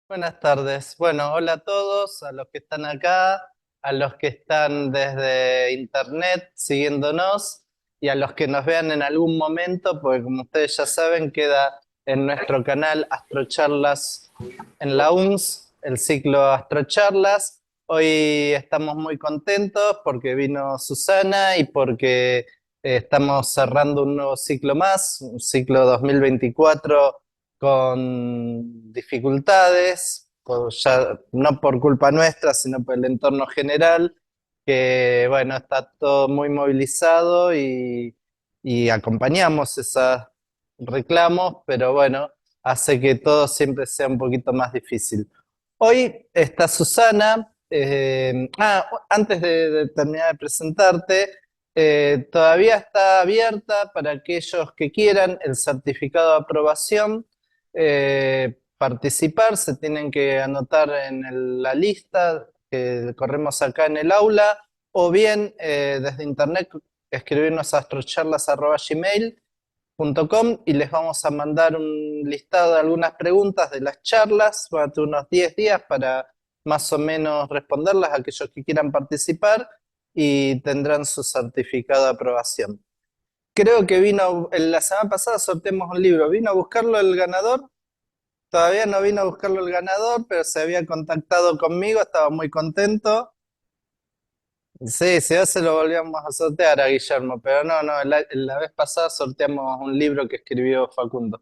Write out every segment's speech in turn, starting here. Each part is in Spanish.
Buenas tardes. Bueno, hola a todos, a los que están acá, a los que están desde internet siguiéndonos y a los que nos vean en algún momento, porque como ustedes ya saben, queda en nuestro canal Astrocharlas en la UNS, el ciclo Astrocharlas. Hoy estamos muy contentos porque vino Susana y porque estamos cerrando un nuevo ciclo más, un ciclo 2024 con dificultades, no por culpa nuestra, sino por el entorno general, que bueno, está todo muy movilizado y acompañamos esos reclamos, pero bueno, hace que todo siempre sea un poquito más difícil. Hoy está Susana. Antes de terminar de presentarte, todavía está abierta para aquellos que quieran el certificado de aprobación participar. Se tienen que anotar en la lista que corremos acá en el aula, o bien desde internet escribirnos a astrocharlas@gmail.com y les vamos a mandar un listado de algunas preguntas de las charlas. Va a tener unos 10 días para más o menos responderlas a aquellos que quieran participar y tendrán su certificado de aprobación. Creo que vino, en la semana pasada sorteamos un libro. ¿Vino a buscarlo el ganador? Todavía no vino a buscarlo el ganador, pero se había contactado conmigo, estaba muy contento. Sí, si ya se lo volvíamos a sortear a Guillermo, pero no, la vez pasada sorteamos un libro que escribió Facundo.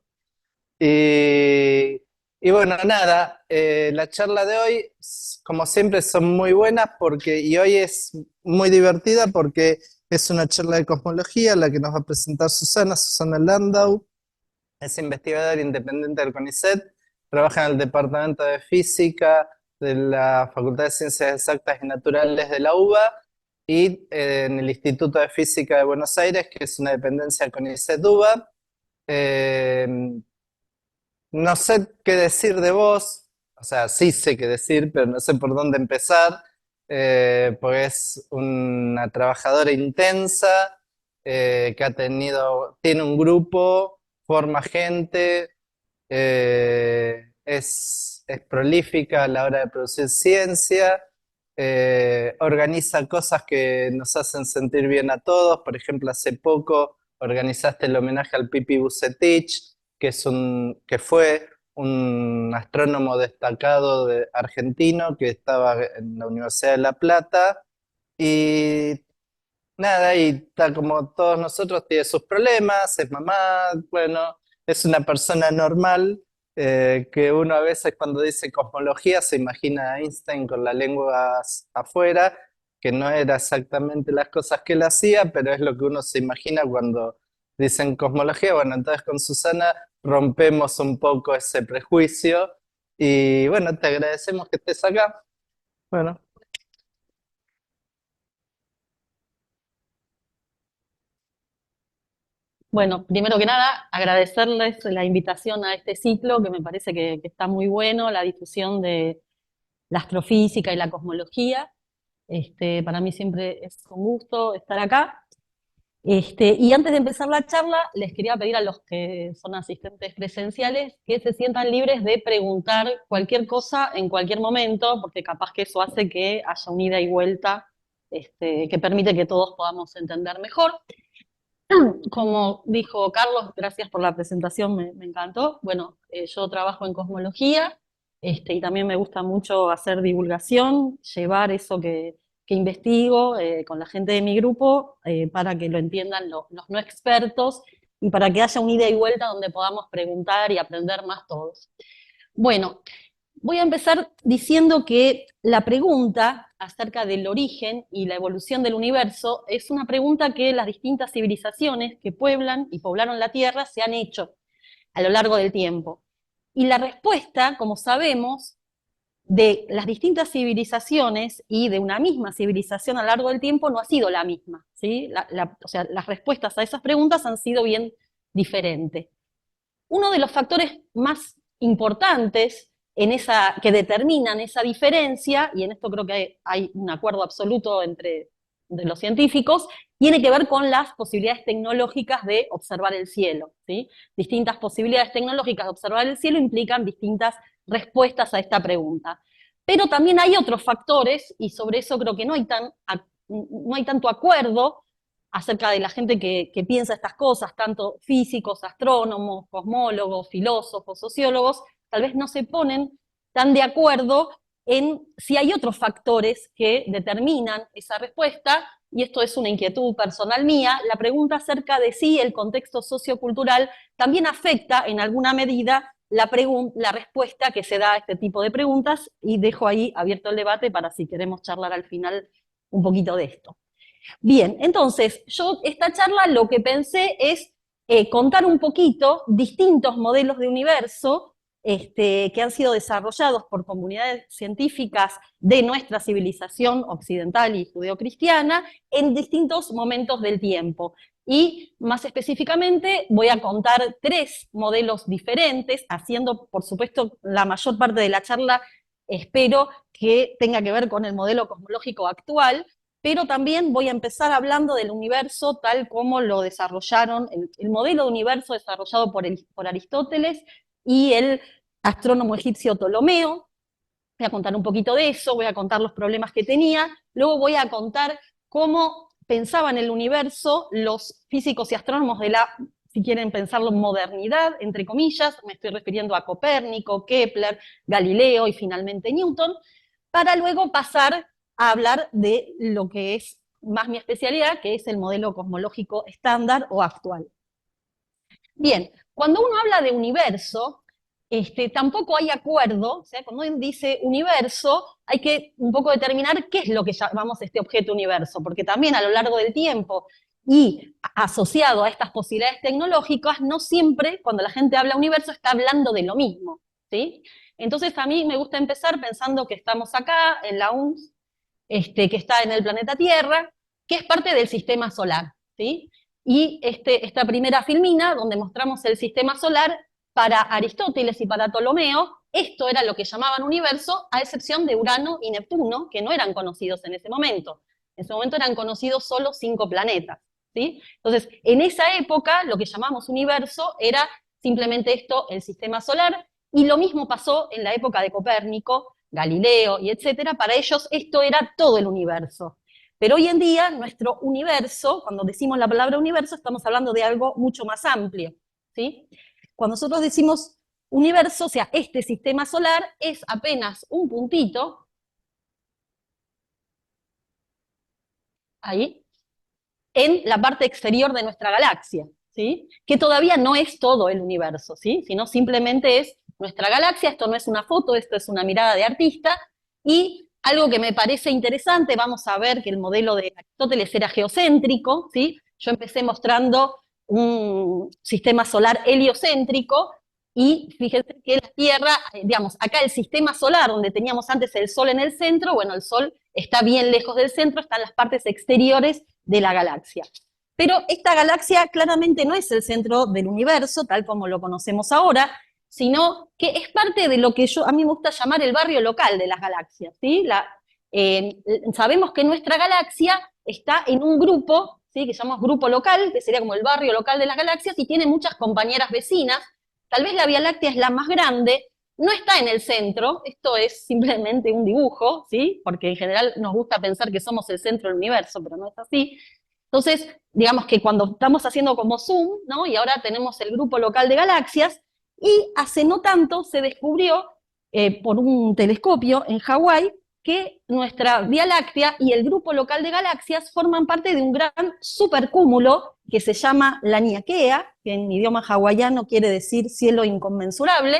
Y, y bueno, nada, la charla de hoy, como siempre, son muy buenas y hoy es muy divertida porque es una charla de cosmología la que nos va a presentar Susana Landau. Es investigadora independiente del CONICET, trabaja en el Departamento de Física de la Facultad de Ciencias Exactas y Naturales de la UBA y en el Instituto de Física de Buenos Aires, que es una dependencia del CONICET-UBA. Eh, no sé qué decir de vos, o sea, sí sé qué decir, pero no sé por dónde empezar, porque es una trabajadora intensa, que tiene un grupo, forma gente, es prolífica a la hora de producir ciencia, organiza cosas que nos hacen sentir bien a todos. Por ejemplo, hace poco organizaste el homenaje al Pipi Bucetich, que fue un astrónomo destacado argentino que estaba en la Universidad de La Plata. Y nada, y tal como todos nosotros, tiene sus problemas, es mamá, bueno, es una persona normal, que uno a veces cuando dice cosmología se imagina a Einstein con la lengua afuera, que no era exactamente las cosas que él hacía, pero es lo que uno se imagina cuando dicen cosmología. Bueno, entonces con Susana rompemos un poco ese prejuicio y bueno, te agradecemos que estés acá. Bueno. Bueno, primero que nada, agradecerles la invitación a este ciclo, que me parece que está muy bueno, la difusión de la astrofísica y la cosmología. Para mí siempre es un gusto estar acá. Y antes de empezar la charla, les quería pedir a los que son asistentes presenciales que se sientan libres de preguntar cualquier cosa en cualquier momento, porque capaz que eso hace que haya un ida y vuelta, que permite que todos podamos entender mejor. Como dijo Carlos, gracias por la presentación, me encantó. Bueno, yo trabajo en cosmología, y también me gusta mucho hacer divulgación, llevar eso que investigo con la gente de mi grupo para que lo entiendan los no expertos y para que haya un ida y vuelta donde podamos preguntar y aprender más todos. Bueno, voy a empezar diciendo que la pregunta acerca del origen y la evolución del universo es una pregunta que las distintas civilizaciones que pueblan y poblaron la Tierra se han hecho a lo largo del tiempo. Y la respuesta, como sabemos, de las distintas civilizaciones y de una misma civilización a lo largo del tiempo no ha sido la misma, ¿sí? O sea, las respuestas a esas preguntas han sido bien diferentes. Uno de los factores más importantes que determinan esa diferencia, y en esto creo que hay un acuerdo absoluto entre los científicos, tiene que ver con las posibilidades tecnológicas de observar el cielo, ¿sí? Distintas posibilidades tecnológicas de observar el cielo implican distintas respuestas a esta pregunta. Pero también hay otros factores, y sobre eso creo que no hay tanto acuerdo acerca de la gente que piensa estas cosas, tanto físicos, astrónomos, cosmólogos, filósofos, sociólogos, tal vez no se ponen tan de acuerdo en si hay otros factores que determinan esa respuesta, y esto es una inquietud personal mía, la pregunta acerca de si el contexto sociocultural también afecta en alguna medida la respuesta que se da a este tipo de preguntas, y dejo ahí abierto el debate para si queremos charlar al final un poquito de esto. Bien, entonces, yo esta charla lo que pensé es contar un poquito distintos modelos de universo que han sido desarrollados por comunidades científicas de nuestra civilización occidental y judeocristiana en distintos momentos del tiempo. Y más específicamente voy a contar 3 modelos diferentes, haciendo, por supuesto, la mayor parte de la charla espero que tenga que ver con el modelo cosmológico actual, pero también voy a empezar hablando del universo tal como lo desarrollaron, el modelo de universo desarrollado por Aristóteles y el astrónomo egipcio Ptolomeo. Voy a contar un poquito de eso, voy a contar los problemas que tenía, luego voy a contar cómo pensaban el universo los físicos y astrónomos de la, si quieren pensarlo, modernidad, entre comillas, me estoy refiriendo a Copérnico, Kepler, Galileo y finalmente Newton, para luego pasar a hablar de lo que es más mi especialidad, que es el modelo cosmológico estándar o actual. Bien, cuando uno habla de universo, tampoco hay acuerdo, o sea, cuando uno dice universo, hay que un poco determinar qué es lo que llamamos este objeto universo, porque también a lo largo del tiempo y asociado a estas posibilidades tecnológicas, no siempre cuando la gente habla universo está hablando de lo mismo, ¿sí? Entonces a mí me gusta empezar pensando que estamos acá en la UNS, que está en el planeta Tierra, que es parte del sistema solar, ¿sí? Y esta primera filmina, donde mostramos el sistema solar, para Aristóteles y para Ptolomeo, esto era lo que llamaban universo, a excepción de Urano y Neptuno, que no eran conocidos en ese momento. En ese momento eran conocidos solo 5 planetas, ¿sí? Entonces, en esa época, lo que llamamos universo era simplemente esto, el sistema solar, y lo mismo pasó en la época de Copérnico, Galileo y etcétera. Para ellos esto era todo el universo. Pero hoy en día, nuestro universo, cuando decimos la palabra universo, estamos hablando de algo mucho más amplio, ¿sí? Cuando nosotros decimos universo, o sea, este sistema solar es apenas un puntito, ahí, en la parte exterior de nuestra galaxia, ¿sí? Que todavía no es todo el universo, ¿sí? Sino simplemente es nuestra galaxia. Esto no es una foto, esto es una mirada de artista, y algo que me parece interesante, vamos a ver que el modelo de Aristóteles era geocéntrico, ¿sí? Yo empecé mostrando un sistema solar heliocéntrico, y fíjense que la Tierra, digamos, acá el sistema solar, donde teníamos antes el Sol en el centro, bueno, el Sol está bien lejos del centro, están las partes exteriores de la galaxia. Pero esta galaxia claramente no es el centro del universo, tal como lo conocemos ahora, sino que es parte de lo que a mí me gusta llamar el barrio local de las galaxias, ¿sí? Sabemos que nuestra galaxia está en un grupo, ¿sí? Que llamamos grupo local, que sería como el barrio local de las galaxias, y tiene muchas compañeras vecinas. Tal vez la Vía Láctea es la más grande, no está en el centro, esto es simplemente un dibujo, ¿sí? Porque en general nos gusta pensar que somos el centro del universo, pero no es así. Entonces, digamos que cuando estamos haciendo como zoom, ¿no? Y ahora tenemos el grupo local de galaxias, y hace no tanto se descubrió por un telescopio en Hawái que nuestra Vía Láctea y el grupo local de galaxias forman parte de un gran supercúmulo que se llama Laniakea, que en idioma hawaiano quiere decir cielo inconmensurable,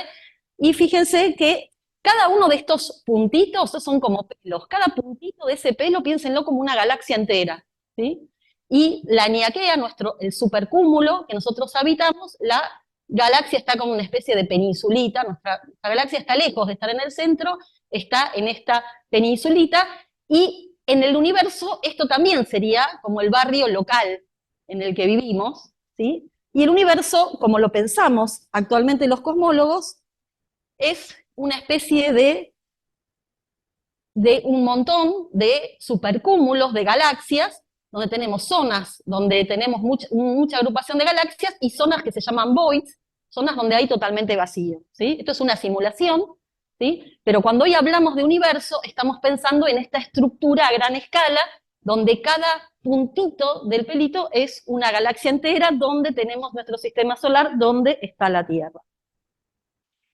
y fíjense que cada uno de estos puntitos son como pelos, cada puntito de ese pelo piénsenos como una galaxia entera, ¿sí? Y Laniakea, el supercúmulo que nosotros habitamos, la galaxia está como una especie de peninsulita, nuestra galaxia está lejos de estar en el centro, está en esta peninsulita, y en el universo esto también sería como el barrio local en el que vivimos, ¿sí? Y el universo, como lo pensamos actualmente los cosmólogos, es una especie de un montón de supercúmulos de galaxias, donde tenemos zonas donde tenemos mucha agrupación de galaxias y zonas que se llaman voids, zonas donde hay totalmente vacío, ¿sí? Esto es una simulación ¿sí? Pero cuando hoy hablamos de universo, estamos pensando en esta estructura a gran escala, donde cada puntito del pelito es una galaxia entera, donde tenemos nuestro sistema solar, donde está la Tierra.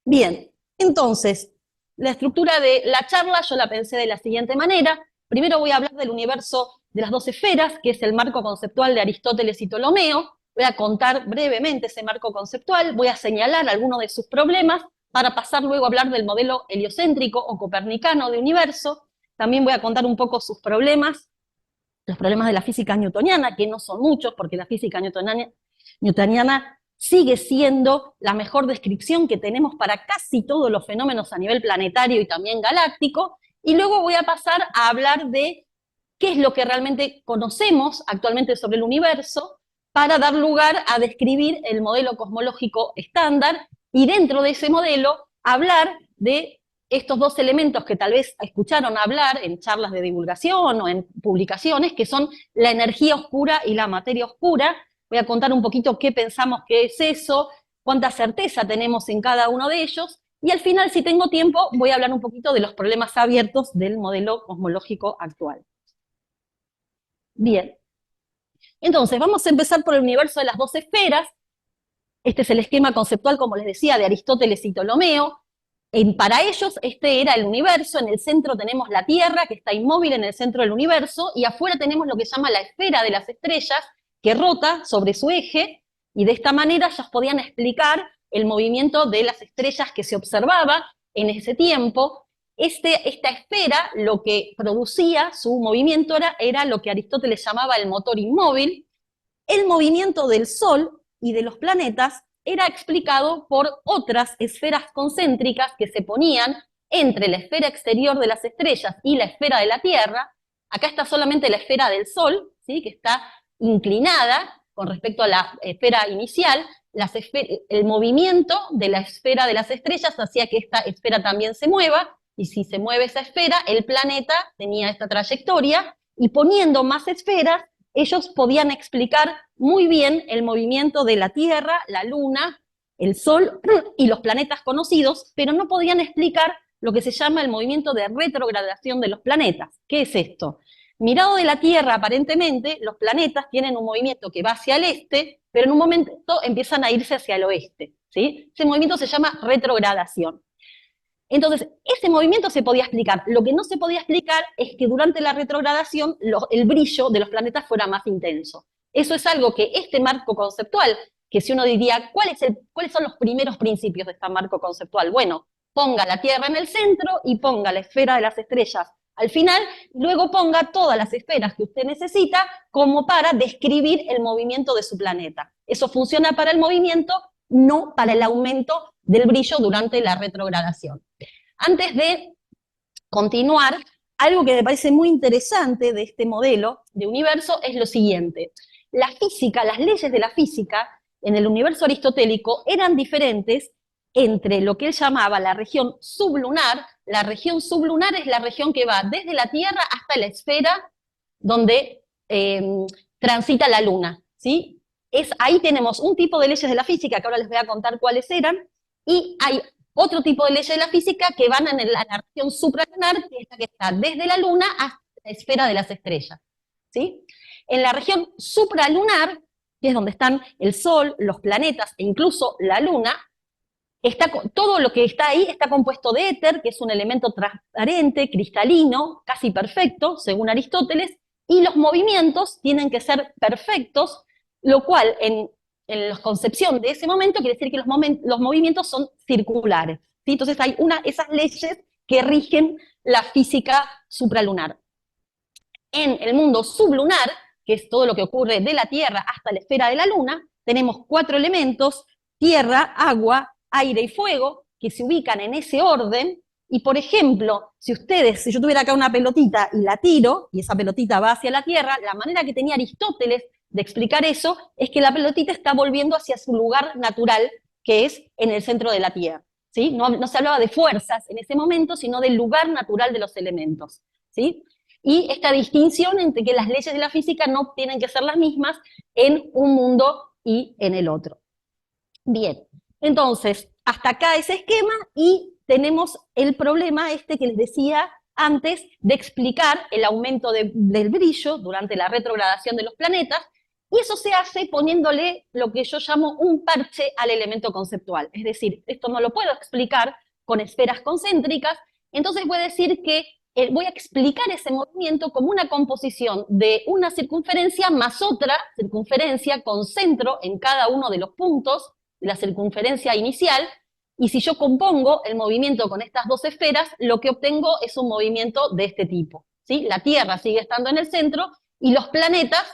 Bien, entonces, la estructura de la charla yo la pensé de la siguiente manera. Primero voy a hablar del universo de las dos esferas, que es el marco conceptual de Aristóteles y Ptolomeo. Voy a contar brevemente ese marco conceptual, voy a señalar algunos de sus problemas, para pasar luego a hablar del modelo heliocéntrico o copernicano de universo. También voy a contar un poco sus problemas, los problemas de la física newtoniana, que no son muchos, porque la física newtoniana sigue siendo la mejor descripción que tenemos para casi todos los fenómenos a nivel planetario y también galáctico, y luego voy a pasar a hablar de qué es lo que realmente conocemos actualmente sobre el universo, para dar lugar a describir el modelo cosmológico estándar, y dentro de ese modelo hablar de estos dos elementos que tal vez escucharon hablar en charlas de divulgación o en publicaciones, que son la energía oscura y la materia oscura. Voy a contar un poquito qué pensamos que es eso, cuánta certeza tenemos en cada uno de ellos, y al final, si tengo tiempo, voy a hablar un poquito de los problemas abiertos del modelo cosmológico actual. Bien, entonces vamos a empezar por el universo de las dos esferas. Este es el esquema conceptual, como les decía, de Aristóteles y Ptolomeo. Para ellos este era el universo. En el centro tenemos la Tierra, que está inmóvil en el centro del universo, y afuera tenemos lo que se llama la esfera de las estrellas, que rota sobre su eje, y de esta manera ellos podían explicar el movimiento de las estrellas que se observaba en ese tiempo. Esta esfera, lo que producía su movimiento era lo que Aristóteles llamaba el motor inmóvil. El movimiento del Sol y de los planetas era explicado por otras esferas concéntricas que se ponían entre la esfera exterior de las estrellas y la esfera de la Tierra. Acá está solamente la esfera del Sol, ¿sí?, que está inclinada con respecto a la esfera inicial. El movimiento de la esfera de las estrellas hacía que esta esfera también se mueva, y si se mueve esa esfera, el planeta tenía esta trayectoria, y poniendo más esferas, ellos podían explicar muy bien el movimiento de la Tierra, la Luna, el Sol y los planetas conocidos, pero no podían explicar lo que se llama el movimiento de retrogradación de los planetas. ¿Qué es esto? Mirado de la Tierra, aparentemente, los planetas tienen un movimiento que va hacia el este, pero en un momento empiezan a irse hacia el oeste, ¿sí? Ese movimiento se llama retrogradación. Entonces, ese movimiento se podía explicar. Lo que no se podía explicar es que durante la retrogradación el brillo de los planetas fuera más intenso. Eso es algo que este marco conceptual, que si uno diría, ¿cuáles son los primeros principios de este marco conceptual? Bueno, ponga la Tierra en el centro y ponga la esfera de las estrellas al final, luego ponga todas las esferas que usted necesita como para describir el movimiento de su planeta. Eso funciona para el movimiento, no para el aumento del brillo durante la retrogradación. Antes de continuar, algo que me parece muy interesante de este modelo de universo es lo siguiente. La física, las leyes de la física en el universo aristotélico eran diferentes entre lo que él llamaba la región sublunar. La región sublunar es la región que va desde la Tierra hasta la esfera donde transita la Luna, ¿sí? Ahí tenemos un tipo de leyes de la física, que ahora les voy a contar cuáles eran, y hay otro tipo de leyes de la física que van a la región supralunar, que es la que está desde la Luna hasta la esfera de las estrellas, ¿sí? En la región supralunar, que es donde están el Sol, los planetas e incluso la Luna, todo lo que está ahí está compuesto de éter, que es un elemento transparente, cristalino, casi perfecto, según Aristóteles, y los movimientos tienen que ser perfectos, lo cual en la concepción de ese momento quiere decir que los movimientos son circulares, ¿sí? Entonces hay esas leyes que rigen la física supralunar. En el mundo sublunar, que es todo lo que ocurre de la Tierra hasta la esfera de la Luna, tenemos 4 elementos: tierra, agua, aire y fuego, que se ubican en ese orden. Y por ejemplo, si yo tuviera acá una pelotita y la tiro, y esa pelotita va hacia la Tierra, la manera que tenía Aristóteles de explicar eso es que la pelotita está volviendo hacia su lugar natural, que es en el centro de la Tierra, ¿sí? No se hablaba de fuerzas en ese momento, sino del lugar natural de los elementos, ¿sí? Y esta distinción entre que las leyes de la física no tienen que ser las mismas en un mundo y en el otro. Bien, entonces, hasta acá ese esquema, y tenemos el problema este que les decía antes de explicar el aumento del brillo durante la retrogradación de los planetas, y eso se hace poniéndole lo que yo llamo un parche al elemento conceptual. Es decir, esto no lo puedo explicar con esferas concéntricas, entonces voy a decir que voy a explicar ese movimiento como una composición de una circunferencia más otra circunferencia con centro en cada uno de los puntos de la circunferencia inicial, y si yo compongo el movimiento con estas dos esferas, lo que obtengo es un movimiento de este tipo, ¿sí? La Tierra sigue estando en el centro y los planetas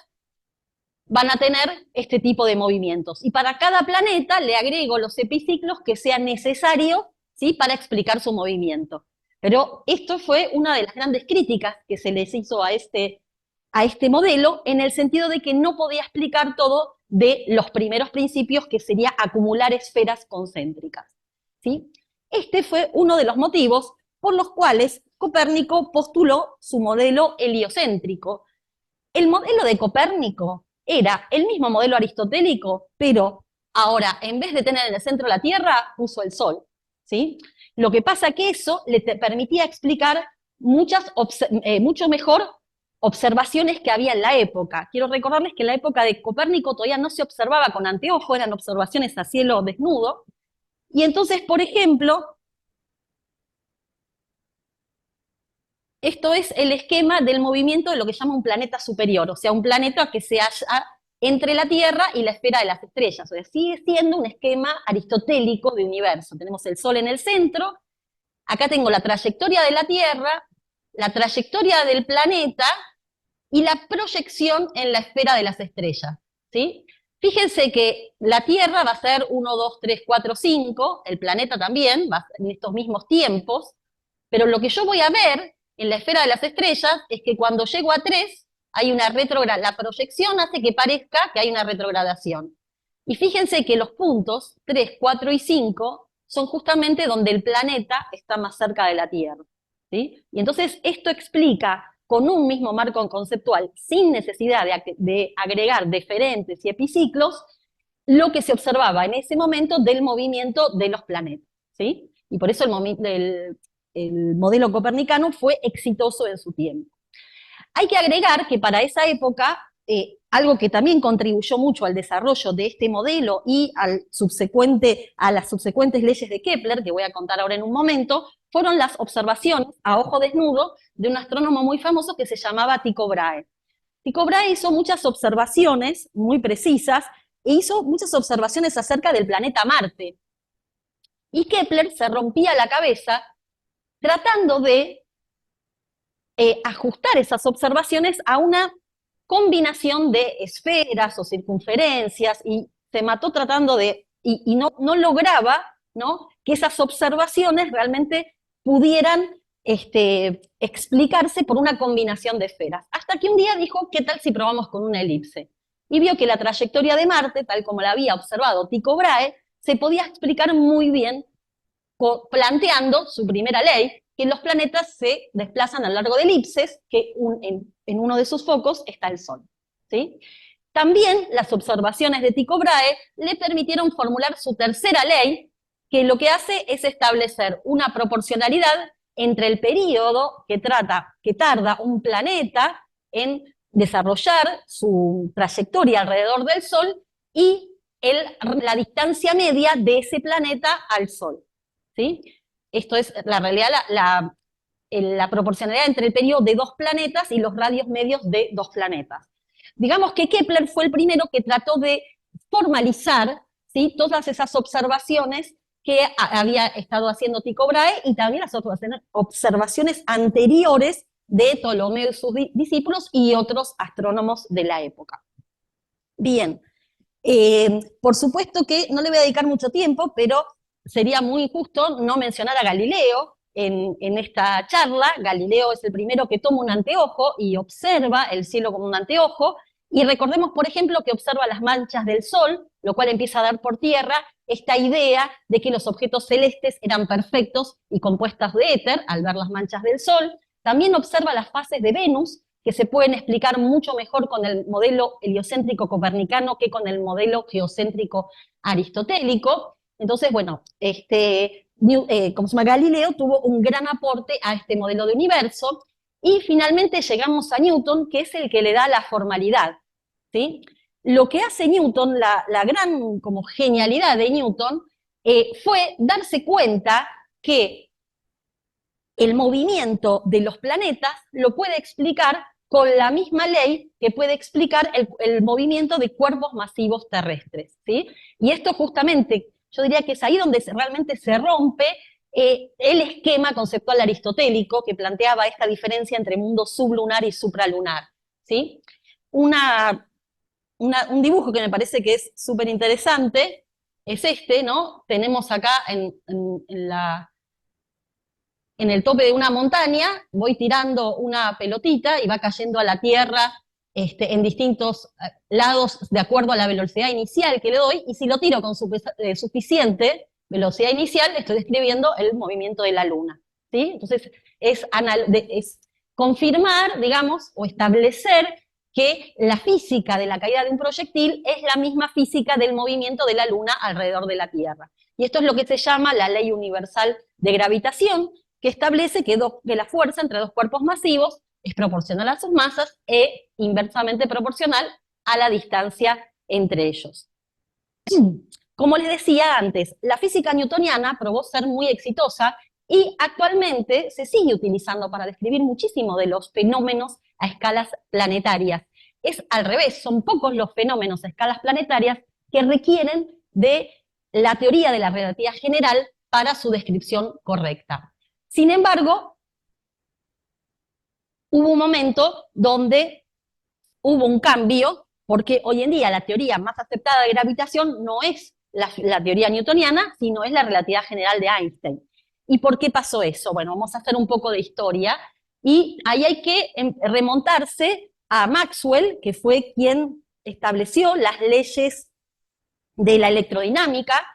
van a tener este tipo de movimientos. Y para cada planeta le agrego los epiciclos que sean necesarios, ¿sí?, para explicar su movimiento. Pero esto fue una de las grandes críticas que se les hizo a este modelo, en el sentido de que no podía explicar todo de los primeros principios, que sería acumular esferas concéntricas, ¿sí? Este fue uno de los motivos por los cuales Copérnico postuló su modelo heliocéntrico. El modelo de Copérnico era el mismo modelo aristotélico, pero ahora, en vez de tener en el centro la Tierra, puso el Sol, ¿sí? Lo que pasa que eso le permitía explicar mucho mejor observaciones que había en la época. Quiero recordarles que en la época de Copérnico todavía no se observaba con anteojo, eran observaciones a cielo desnudo, y entonces, por ejemplo, esto es el esquema del movimiento de lo que se llama un planeta superior, o sea, un planeta que se halla entre la Tierra y la esfera de las estrellas. O sea, sigue siendo un esquema aristotélico de universo. Tenemos el Sol en el centro, acá tengo la trayectoria de la Tierra, la trayectoria del planeta y la proyección en la esfera de las estrellas, ¿sí? Fíjense que la Tierra va a ser 1, 2, 3, 4, 5, el planeta también, va en estos mismos tiempos, pero lo que yo voy a ver en la esfera de las estrellas es que cuando llego a 3, hay una retrogradación, la proyección hace que parezca que hay una retrogradación. Y fíjense que los puntos 3, 4 y 5 son justamente donde el planeta está más cerca de la Tierra, ¿sí? Y entonces esto explica, con un mismo marco conceptual, sin necesidad de agregar deferentes y epiciclos, lo que se observaba en ese momento del movimiento de los planetas, ¿sí? Y por eso el modelo copernicano fue exitoso en su tiempo. Hay que agregar que para esa época, algo que también contribuyó mucho al desarrollo de este modelo y a las subsecuentes leyes de Kepler, que voy a contar ahora en un momento, fueron las observaciones a ojo desnudo de un astrónomo muy famoso que se llamaba Tycho Brahe. Tycho Brahe hizo muchas observaciones muy precisas, e hizo muchas observaciones acerca del planeta Marte. Y Kepler se rompía la cabeza tratando de ajustar esas observaciones a una combinación de esferas o circunferencias, y se mató tratando de, y no lograba, ¿no?, que esas observaciones realmente pudieran explicarse por una combinación de esferas. Hasta que un día dijo, ¿qué tal si probamos con una elipse? Y vio que la trayectoria de Marte, tal como la había observado Tycho Brahe, se podía explicar muy bien planteando su primera ley, que los planetas se desplazan a lo largo de elipses, que en uno de sus focos está el Sol, ¿sí? También las observaciones de Tycho Brahe le permitieron formular su tercera ley, que lo que hace es establecer una proporcionalidad entre el periodo que tarda un planeta en desarrollar su trayectoria alrededor del Sol y la distancia media de ese planeta al Sol, ¿sí? Esto es la realidad, la proporcionalidad entre el periodo de dos planetas y los radios medios de dos planetas. Digamos que Kepler fue el primero que trató de formalizar, ¿sí?, todas esas observaciones que había estado haciendo Tycho Brahe, y también las observaciones anteriores de Ptolomeo y sus discípulos y otros astrónomos de la época. Bien, por supuesto que no le voy a dedicar mucho tiempo, pero sería muy injusto no mencionar a Galileo en esta charla. Galileo es el primero que toma un anteojo y observa el cielo con un anteojo, y recordemos, por ejemplo, que observa las manchas del Sol, lo cual empieza a dar por tierra esta idea de que los objetos celestes eran perfectos y compuestos de éter al ver las manchas del Sol. También observa las fases de Venus, que se pueden explicar mucho mejor con el modelo heliocéntrico copernicano que con el modelo geocéntrico aristotélico. Entonces, bueno, como se llama, Galileo tuvo un gran aporte a este modelo de universo, y finalmente llegamos a Newton, que es el que le da la formalidad, ¿sí? Lo que hace Newton, la gran como genialidad de Newton, fue darse cuenta que el movimiento de los planetas lo puede explicar con la misma ley que puede explicar el movimiento de cuerpos masivos terrestres, ¿sí? Y esto justamente, yo diría que es ahí donde realmente se rompe el esquema conceptual aristotélico que planteaba esta diferencia entre mundo sublunar y supralunar, ¿sí? Un dibujo que me parece que es súper interesante es este, ¿no? Tenemos acá en el tope de una montaña, voy tirando una pelotita y va cayendo a la tierra en distintos lados de acuerdo a la velocidad inicial que le doy, y si lo tiro con suficiente velocidad inicial, estoy describiendo el movimiento de la Luna, ¿sí? Entonces, es confirmar, digamos, o establecer que la física de la caída de un proyectil es la misma física del movimiento de la Luna alrededor de la Tierra. Y esto es lo que se llama la ley universal de gravitación, que establece que la fuerza entre dos cuerpos masivos es proporcional a sus masas e inversamente proporcional a la distancia entre ellos. Como les decía antes, la física newtoniana probó ser muy exitosa y actualmente se sigue utilizando para describir muchísimos de los fenómenos a escalas planetarias. Es al revés, son pocos los fenómenos a escalas planetarias que requieren de la teoría de la relatividad general para su descripción correcta. Sin embargo, hubo un momento donde hubo un cambio, porque hoy en día la teoría más aceptada de gravitación no es la teoría newtoniana, sino es la relatividad general de Einstein. ¿Y por qué pasó eso? Bueno, vamos a hacer un poco de historia, y ahí hay que remontarse a Maxwell, que fue quien estableció las leyes de la electrodinámica,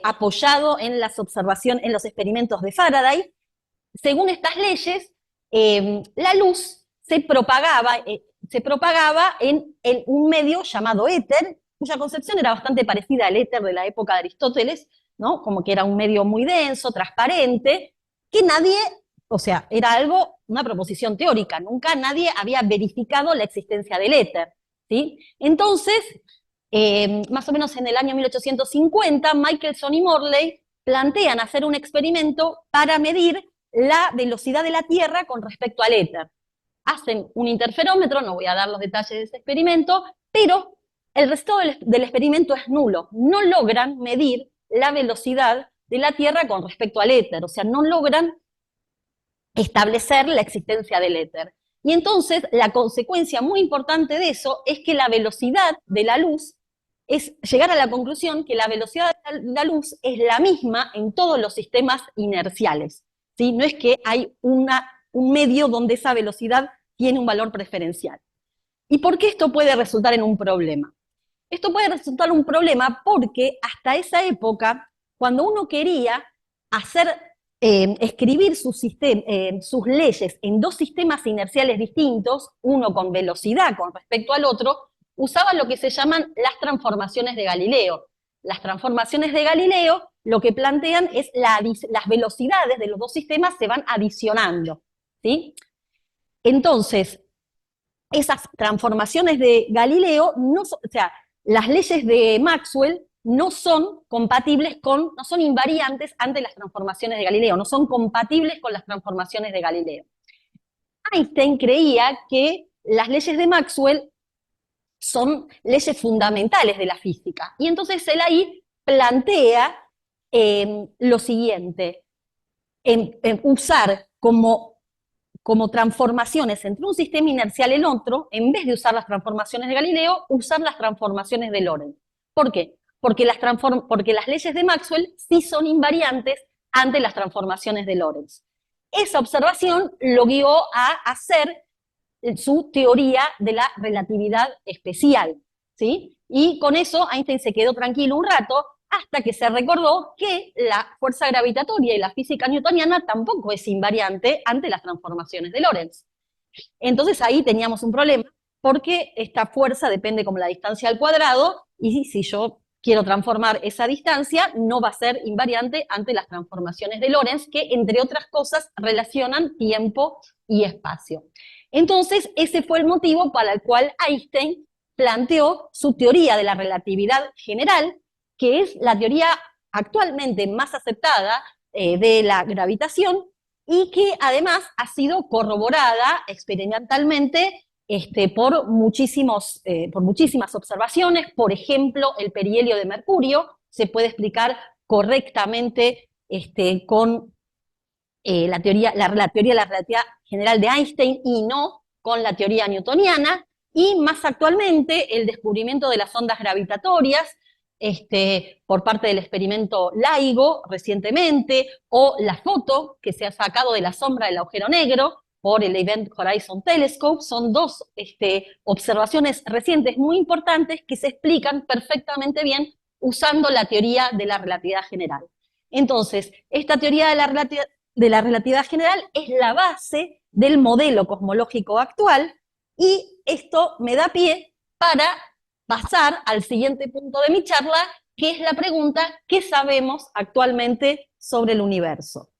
apoyado en las observaciones, en los experimentos de Faraday. Según estas leyes, la luz se propagaba en un medio llamado éter, cuya concepción era bastante parecida al éter de la época de Aristóteles, ¿no? Como que era un medio muy denso, transparente, que nadie, o sea, era algo, una proposición teórica, nunca nadie había verificado la existencia del éter, ¿sí? Entonces, más o menos en el año 1850, Michelson y Morley plantean hacer un experimento para medir la velocidad de la Tierra con respecto al éter. Hacen un interferómetro, no voy a dar los detalles de ese experimento, pero el resto del experimento es nulo. No logran medir la velocidad de la Tierra con respecto al éter, o sea, no logran establecer la existencia del éter. Y entonces la consecuencia muy importante de eso es que la velocidad de la luz es llegar a la conclusión que la velocidad de la luz es la misma en todos los sistemas inerciales, ¿sí? No es que hay un medio donde esa velocidad tiene un valor preferencial. ¿Y por qué esto puede resultar en un problema? Esto puede resultar un problema porque hasta esa época, cuando uno quería escribir sus leyes en dos sistemas inerciales distintos, uno con velocidad con respecto al otro, usaba lo que se llaman las transformaciones de Galileo. Las transformaciones de Galileo lo que plantean es las velocidades de los dos sistemas se van adicionando, ¿sí? Entonces, esas transformaciones de Galileo, o sea, las leyes de Maxwell no son compatibles no son invariantes ante las transformaciones de Galileo, no son compatibles con las transformaciones de Galileo. Einstein creía que las leyes de Maxwell son leyes fundamentales de la física, y entonces él ahí plantea lo siguiente, usar como transformaciones entre un sistema inercial y el otro, en vez de usar las transformaciones de Galileo, usar las transformaciones de Lorentz. ¿Por qué? Porque las leyes de Maxwell sí son invariantes ante las transformaciones de Lorentz. Esa observación lo guió a hacer su teoría de la relatividad especial, ¿sí? Y con eso Einstein se quedó tranquilo un rato, hasta que se recordó que la fuerza gravitatoria y la física newtoniana tampoco es invariante ante las transformaciones de Lorentz. Entonces ahí teníamos un problema, porque esta fuerza depende como la distancia al cuadrado, y si yo quiero transformar esa distancia, no va a ser invariante ante las transformaciones de Lorentz, que entre otras cosas relacionan tiempo y espacio. Entonces, ese fue el motivo para el cual Einstein planteó su teoría de la relatividad general, que es la teoría actualmente más aceptada de la gravitación, y que además ha sido corroborada experimentalmente por muchísimas observaciones. Por ejemplo, el perihelio de mercurio se puede explicar correctamente con la teoría de la relatividad general de Einstein y no con la teoría newtoniana. Y más actualmente, el descubrimiento de las ondas gravitatorias por parte del experimento LIGO recientemente, o la foto que se ha sacado de la sombra del agujero negro por el Event Horizon Telescope, son dos observaciones recientes muy importantes que se explican perfectamente bien usando la teoría de la relatividad general. Entonces, esta teoría de la relatividad general es la base del modelo cosmológico actual, y esto me da pie para pasar al siguiente punto de mi charla, que es la pregunta: ¿qué sabemos actualmente sobre el universo?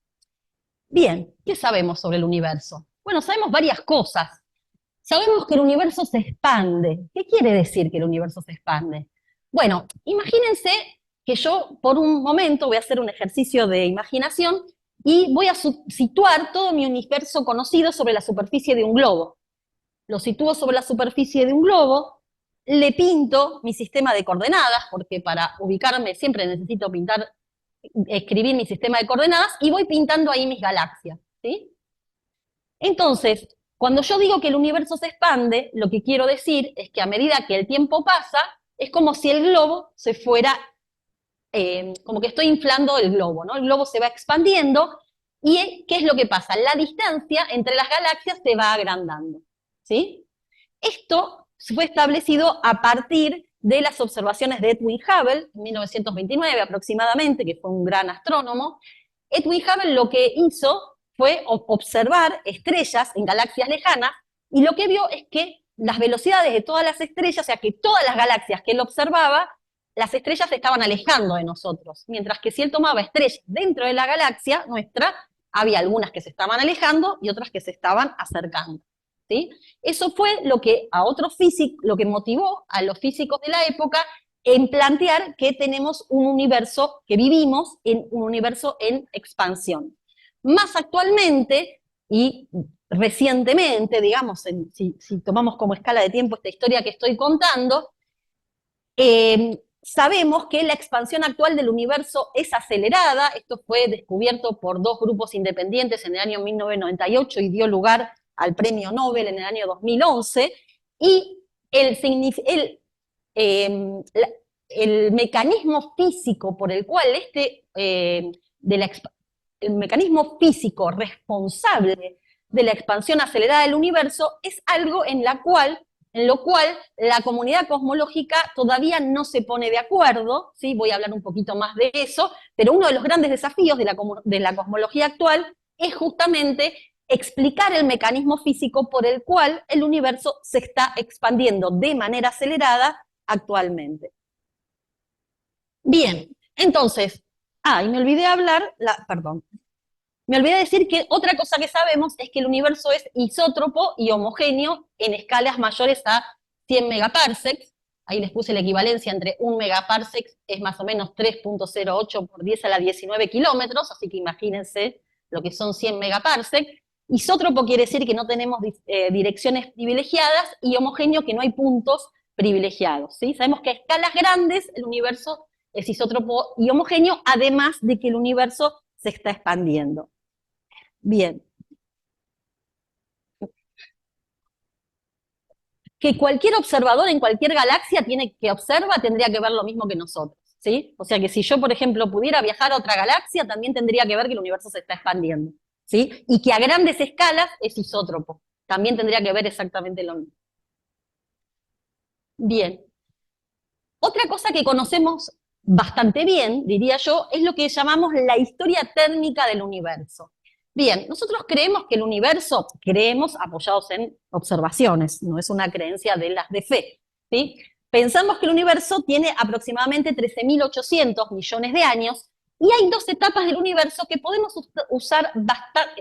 Bien, ¿qué sabemos sobre el universo? Bueno, sabemos varias cosas. Sabemos que el universo se expande. ¿Qué quiere decir que el universo se expande? Bueno, imagínense que yo por un momento voy a hacer un ejercicio de imaginación y voy a situar todo mi universo conocido sobre la superficie de un globo. Lo sitúo sobre la superficie de un globo, le pinto mi sistema de coordenadas, porque para ubicarme siempre necesito escribir mi sistema de coordenadas, y voy pintando ahí mis galaxias, ¿sí? Entonces, cuando yo digo que el universo se expande, lo que quiero decir es que a medida que el tiempo pasa, es como si el globo se fuera, como que estoy inflando el globo, ¿no? El globo se va expandiendo, y ¿qué es lo que pasa? La distancia entre las galaxias se va agrandando, ¿sí? Esto fue establecido a partir de las observaciones de Edwin Hubble, en 1929 aproximadamente, que fue un gran astrónomo. Edwin Hubble lo que hizo fue observar estrellas en galaxias lejanas, y lo que vio es que las velocidades de todas las estrellas, o sea que todas las galaxias que él observaba, las estrellas se estaban alejando de nosotros, mientras que si él tomaba estrellas dentro de la galaxia nuestra, había algunas que se estaban alejando y otras que se estaban acercando, ¿sí? Eso fue lo que lo que motivó a los físicos de la época en plantear que tenemos un universo, que vivimos en un universo en expansión. Más actualmente, y recientemente, digamos, si tomamos como escala de tiempo esta historia que estoy contando, sabemos que la expansión actual del universo es acelerada. Esto fue descubierto por dos grupos independientes en el año 1998 y dio lugar al premio Nobel en el año 2011, y el mecanismo físico por el cual el mecanismo físico responsable de la expansión acelerada del universo es algo en lo cual la comunidad cosmológica todavía no se pone de acuerdo, ¿sí? Voy a hablar un poquito más de eso, pero uno de los grandes desafíos de la cosmología actual es justamente explicar el mecanismo físico por el cual el universo se está expandiendo de manera acelerada actualmente. Bien, entonces, y me olvidé me olvidé decir que otra cosa que sabemos es que el universo es isótropo y homogéneo en escalas mayores a 100 megaparsecs. Ahí les puse la equivalencia entre 1 megaparsec, es más o menos 3.08 por 10 a la 19 kilómetros, así que imagínense lo que son 100 megaparsecs. Isótropo quiere decir que no tenemos direcciones privilegiadas, y homogéneo que no hay puntos privilegiados, ¿sí? Sabemos que a escalas grandes el universo es isótropo y homogéneo, además de que el universo se está expandiendo. Bien. Que cualquier observador en cualquier galaxia tendría que ver lo mismo que nosotros, ¿sí? O sea que si yo, por ejemplo, pudiera viajar a otra galaxia, también tendría que ver que el universo se está expandiendo, ¿sí? Y que a grandes escalas es isótropo. También tendría que ver exactamente lo mismo. Bien. Otra cosa que conocemos bastante bien, diría yo, es lo que llamamos la historia térmica del universo. Bien, nosotros creemos que el universo, creemos apoyados en observaciones, no es una creencia de las de fe, ¿sí? Pensamos que el universo tiene aproximadamente 13.800 millones de años, y hay dos etapas del universo que podemos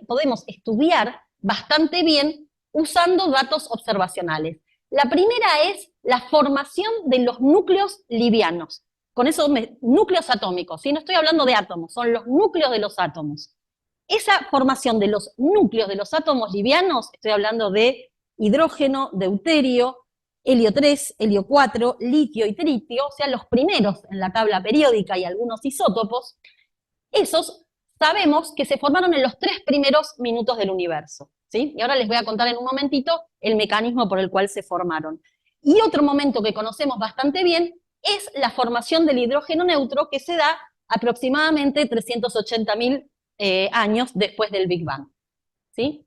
podemos estudiar bastante bien usando datos observacionales. La primera es la formación de los núcleos livianos. Con eso, núcleos atómicos, ¿sí? No estoy hablando de átomos, son los núcleos de los átomos. Esa formación de los núcleos de los átomos livianos, estoy hablando de hidrógeno, deuterio, helio 3, helio 4, litio y tritio, o sea, los primeros en la tabla periódica y algunos isótopos, esos sabemos que se formaron en los 3 primeros minutos del universo, ¿sí? Y ahora les voy a contar en un momentito el mecanismo por el cual se formaron. Y otro momento que conocemos bastante bien es la formación del hidrógeno neutro, que se da aproximadamente 380.000 años después del Big Bang, ¿sí?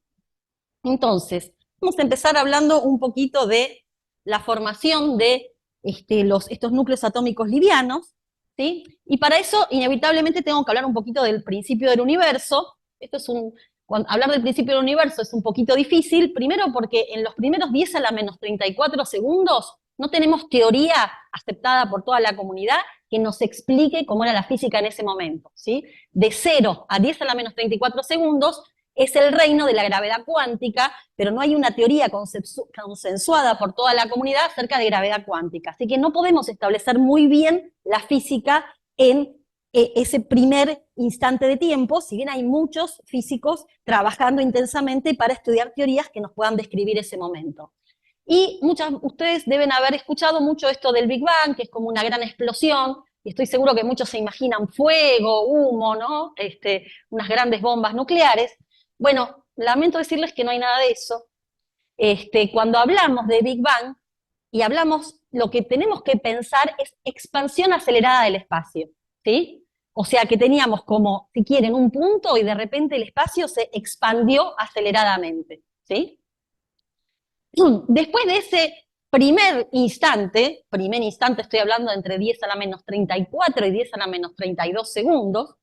Entonces, vamos a empezar hablando un poquito de la formación de estos núcleos atómicos livianos, ¿sí? Y para eso, inevitablemente, tengo que hablar un poquito del principio del universo. Hablar del principio del universo es un poquito difícil, primero porque en los primeros 10 a la menos 34 segundos no tenemos teoría aceptada por toda la comunidad que nos explique cómo era la física en ese momento, ¿sí? De 0 a 10 a la menos 34 segundos es el reino de la gravedad cuántica, pero no hay una teoría consensuada por toda la comunidad acerca de gravedad cuántica. Así que no podemos establecer muy bien la física en ese primer instante de tiempo, si bien hay muchos físicos trabajando intensamente para estudiar teorías que nos puedan describir ese momento. Y ustedes deben haber escuchado mucho esto del Big Bang, que es como una gran explosión, y estoy seguro que muchos se imaginan fuego, humo, ¿no? Unas grandes bombas nucleares. Bueno, lamento decirles que no hay nada de eso. Cuando hablamos de Big Bang, y hablamos, lo que tenemos que pensar es expansión acelerada del espacio, ¿sí? O sea que teníamos como, si quieren, un punto y de repente el espacio se expandió aceleradamente, ¿sí? Después de ese primer instante estoy hablando entre 10 a la menos 34 y 10 a la menos 32 segundos,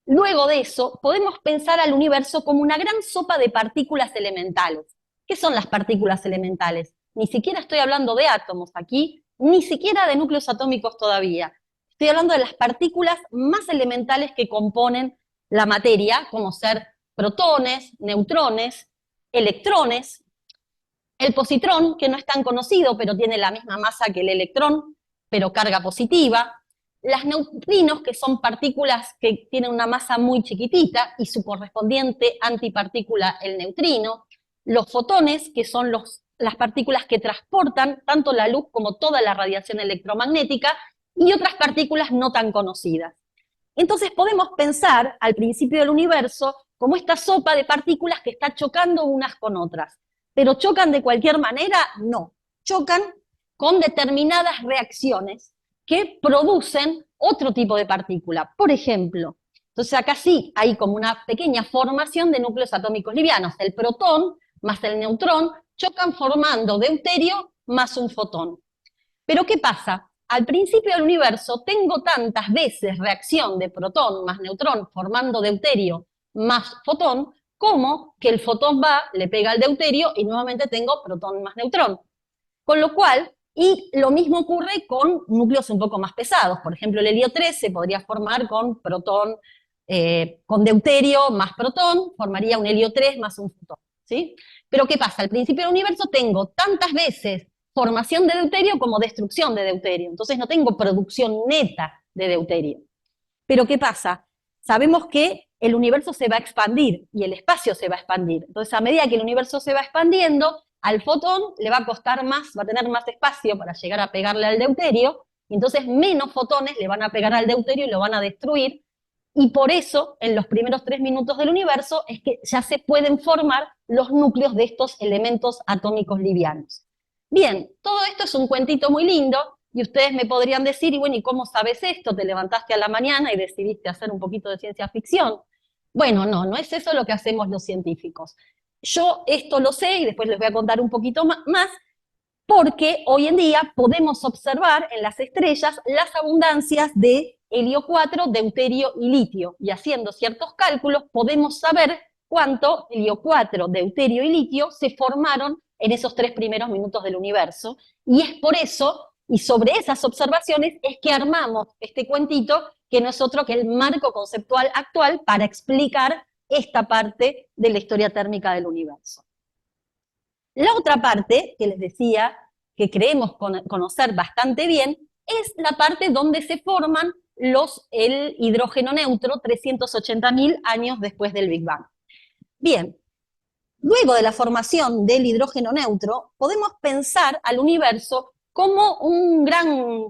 luego de eso podemos pensar al universo como una gran sopa de partículas elementales. ¿Qué son las partículas elementales? Ni siquiera estoy hablando de átomos aquí, ni siquiera de núcleos atómicos todavía. Estoy hablando de las partículas más elementales que componen la materia, como ser protones, neutrones, electrones, el positrón, que no es tan conocido, pero tiene la misma masa que el electrón, pero carga positiva. Las neutrinos, que son partículas que tienen una masa muy chiquitita, y su correspondiente antipartícula, el neutrino. Los fotones, que son las partículas que transportan tanto la luz como toda la radiación electromagnética, y otras partículas no tan conocidas. Entonces podemos pensar al principio del universo como esta sopa de partículas que está chocando unas con otras. ¿Pero chocan de cualquier manera? No. Chocan con determinadas reacciones que producen otro tipo de partícula. Por ejemplo, entonces acá sí hay como una pequeña formación de núcleos atómicos livianos. El protón más el neutrón chocan formando deuterio más un fotón. Pero ¿qué pasa? Al principio del universo tengo tantas veces reacción de protón más neutrón formando deuterio más fotón, como que el fotón va, le pega al deuterio y nuevamente tengo protón más neutrón. Con lo cual, y lo mismo ocurre con núcleos un poco más pesados. Por ejemplo, el helio 3 se podría formar con protón, con deuterio más protón, formaría un helio 3 más un fotón, ¿sí? Pero ¿qué pasa? Al principio del universo tengo tantas veces formación de deuterio como destrucción de deuterio. Entonces no tengo producción neta de deuterio. Pero ¿qué pasa? Sabemos que el universo se va a expandir y el espacio se va a expandir. Entonces, a medida que el universo se va expandiendo, al fotón le va a costar más, va a tener más espacio para llegar a pegarle al deuterio, y entonces menos fotones le van a pegar al deuterio y lo van a destruir, y por eso, en los primeros 3 minutos del universo, es que ya se pueden formar los núcleos de estos elementos atómicos livianos. Bien, todo esto es un cuentito muy lindo, y ustedes me podrían decir, y bueno, ¿y cómo sabes esto? ¿Te levantaste a la mañana y decidiste hacer un poquito de ciencia ficción? Bueno, no es eso lo que hacemos los científicos. Yo esto lo sé, y después les voy a contar un poquito más, porque hoy en día podemos observar en las estrellas las abundancias de helio 4, deuterio y litio, y haciendo ciertos cálculos podemos saber cuánto helio 4, deuterio y litio se formaron en esos 3 primeros minutos del universo, y es por eso Y sobre esas observaciones es que armamos este cuentito, que no es otro que el marco conceptual actual para explicar esta parte de la historia térmica del universo. La otra parte, que les decía que creemos conocer bastante bien, es la parte donde se forman el hidrógeno neutro 380.000 años después del Big Bang. Bien, luego de la formación del hidrógeno neutro, podemos pensar al universo como un gran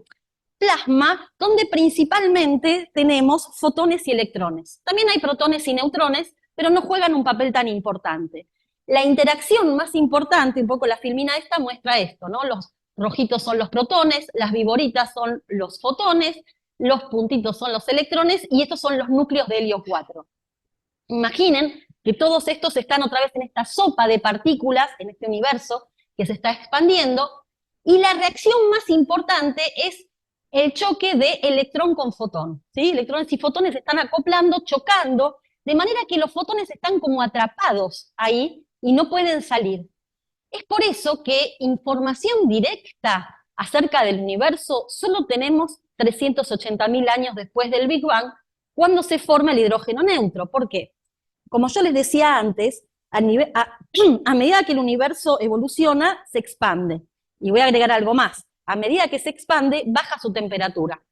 plasma donde principalmente tenemos fotones y electrones. También hay protones y neutrones, pero no juegan un papel tan importante. La interacción más importante, un poco la filmina esta muestra esto, ¿no? Los rojitos son los protones, las viboritas son los fotones, los puntitos son los electrones, y estos son los núcleos de helio 4. Imaginen que todos estos están otra vez en esta sopa de partículas, en este universo que se está expandiendo, y la reacción más importante es el choque de electrón con fotón, ¿sí? Electrones y fotones se están acoplando, chocando, de manera que los fotones están como atrapados ahí y no pueden salir. Es por eso que información directa acerca del universo solo tenemos 380.000 años después del Big Bang, cuando se forma el hidrógeno neutro. ¿Por qué? Como yo les decía antes, a medida que el universo evoluciona, se expande. Y voy a agregar algo más. A medida que se expande, baja su temperatura.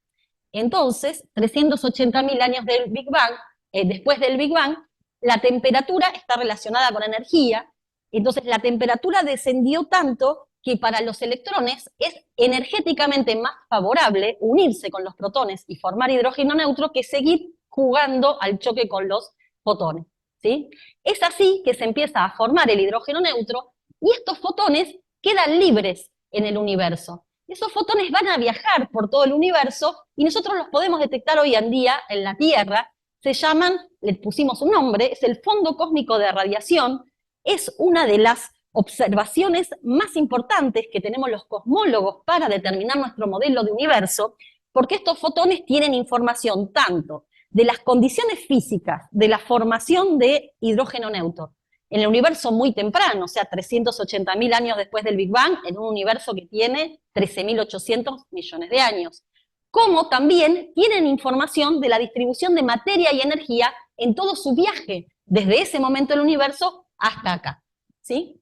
Entonces, 380.000 años del Big Bang, después del Big Bang, la temperatura está relacionada con energía. Entonces, la temperatura descendió tanto que para los electrones es energéticamente más favorable unirse con los protones y formar hidrógeno neutro que seguir jugando al choque con los fotones, ¿sí? Es así que se empieza a formar el hidrógeno neutro y estos fotones quedan libres en el universo. Esos fotones van a viajar por todo el universo y nosotros los podemos detectar hoy en día en la Tierra. Se llaman, le pusimos un nombre, es el fondo cósmico de radiación. Es una de las observaciones más importantes que tenemos los cosmólogos para determinar nuestro modelo de universo, porque estos fotones tienen información tanto de las condiciones físicas, de la formación de hidrógeno neutro, en el universo muy temprano, o sea, 380.000 años después del Big Bang, en un universo que tiene 13.800 millones de años. Como también tienen información de la distribución de materia y energía en todo su viaje, desde ese momento del universo hasta acá, ¿sí?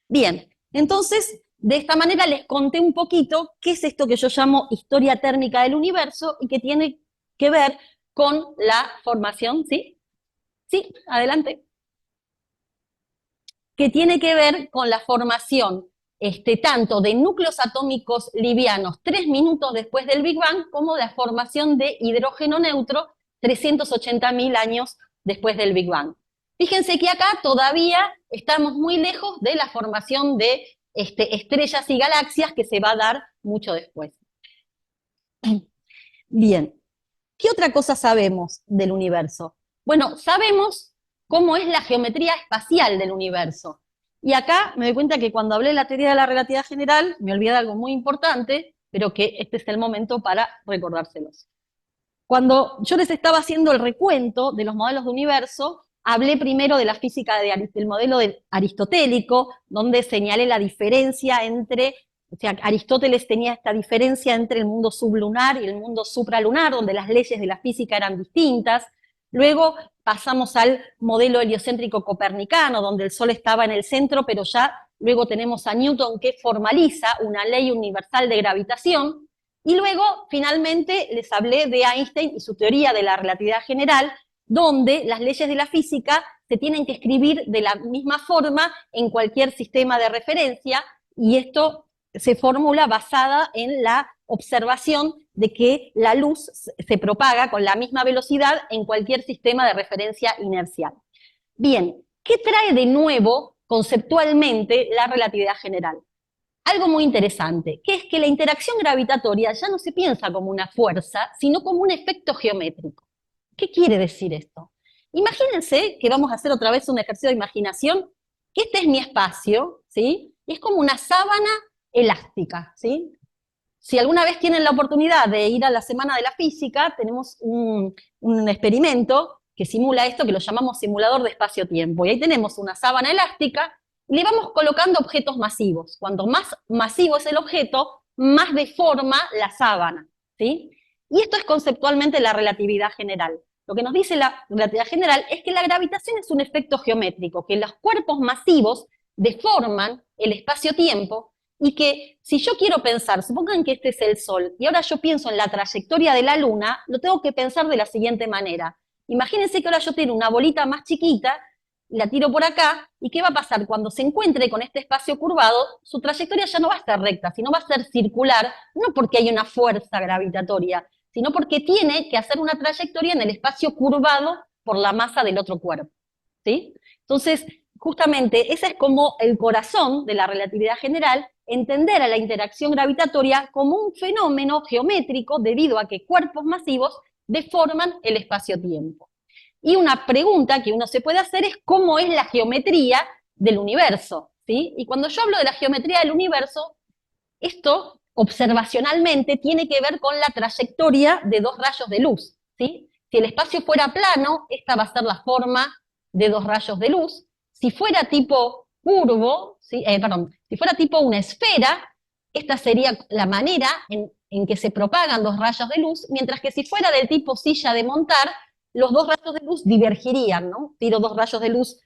Bien, entonces, de esta manera les conté un poquito qué es esto que yo llamo historia térmica del universo y que tiene que ver con la formación, ¿sí? Sí, adelante. Que tiene que ver con la formación tanto de núcleos atómicos livianos 3 minutos después del Big Bang, como de la formación de hidrógeno neutro 380.000 años después del Big Bang. Fíjense que acá todavía estamos muy lejos de la formación de estrellas y galaxias, que se va a dar mucho después. Bien, ¿qué otra cosa sabemos del universo? Bueno, sabemos cómo es la geometría espacial del universo. Y acá me doy cuenta que cuando hablé de la teoría de la relatividad general, me olvidé de algo muy importante, pero que este es el momento para recordárselos. Cuando yo les estaba haciendo el recuento de los modelos de universo, hablé primero de la física del modelo aristotélico, donde señalé la diferencia entre, o sea, Aristóteles tenía esta diferencia entre el mundo sublunar y el mundo supralunar, donde las leyes de la física eran distintas. Luego pasamos al modelo heliocéntrico copernicano, donde el Sol estaba en el centro, pero ya luego tenemos a Newton, que formaliza una ley universal de gravitación. Y luego, finalmente, les hablé de Einstein y su teoría de la relatividad general, donde las leyes de la física se tienen que escribir de la misma forma en cualquier sistema de referencia, y esto se formula basada en la observación de que la luz se propaga con la misma velocidad en cualquier sistema de referencia inercial. Bien, ¿qué trae de nuevo conceptualmente la relatividad general? Algo muy interesante, que es que la interacción gravitatoria ya no se piensa como una fuerza, sino como un efecto geométrico. ¿Qué quiere decir esto? Imagínense que vamos a hacer otra vez un ejercicio de imaginación, que este es mi espacio, ¿sí? Y es como una sábana elástica, ¿sí? Si alguna vez tienen la oportunidad de ir a la Semana de la Física, tenemos un experimento que simula esto, que lo llamamos simulador de espacio-tiempo. Y ahí tenemos una sábana elástica, y le vamos colocando objetos masivos. Cuanto más masivo es el objeto, más deforma la sábana, ¿sí? Y esto es conceptualmente la relatividad general. Lo que nos dice la relatividad general es que la gravitación es un efecto geométrico, que los cuerpos masivos deforman el espacio-tiempo y que si yo quiero pensar, supongan que este es el Sol, y ahora yo pienso en la trayectoria de la Luna, lo tengo que pensar de la siguiente manera. Imagínense que ahora yo tengo una bolita más chiquita, la tiro por acá, ¿y qué va a pasar? Cuando se encuentre con este espacio curvado, su trayectoria ya no va a estar recta, sino va a ser circular, no porque hay una fuerza gravitatoria, sino porque tiene que hacer una trayectoria en el espacio curvado por la masa del otro cuerpo, ¿sí? Entonces, justamente, ese es como el corazón de la relatividad general, entender a la interacción gravitatoria como un fenómeno geométrico debido a que cuerpos masivos deforman el espacio-tiempo. Y una pregunta que uno se puede hacer es cómo es la geometría del universo, ¿sí? Y cuando yo hablo de la geometría del universo, esto observacionalmente tiene que ver con la trayectoria de dos rayos de luz, ¿sí? Si el espacio fuera plano, esta va a ser la forma de dos rayos de luz. Si fuera tipo curvo, ¿sí? Si fuera tipo una esfera, esta sería la manera en que se propagan dos rayos de luz, mientras que si fuera del tipo silla de montar, los dos rayos de luz divergirían, ¿no? Tiro dos rayos de luz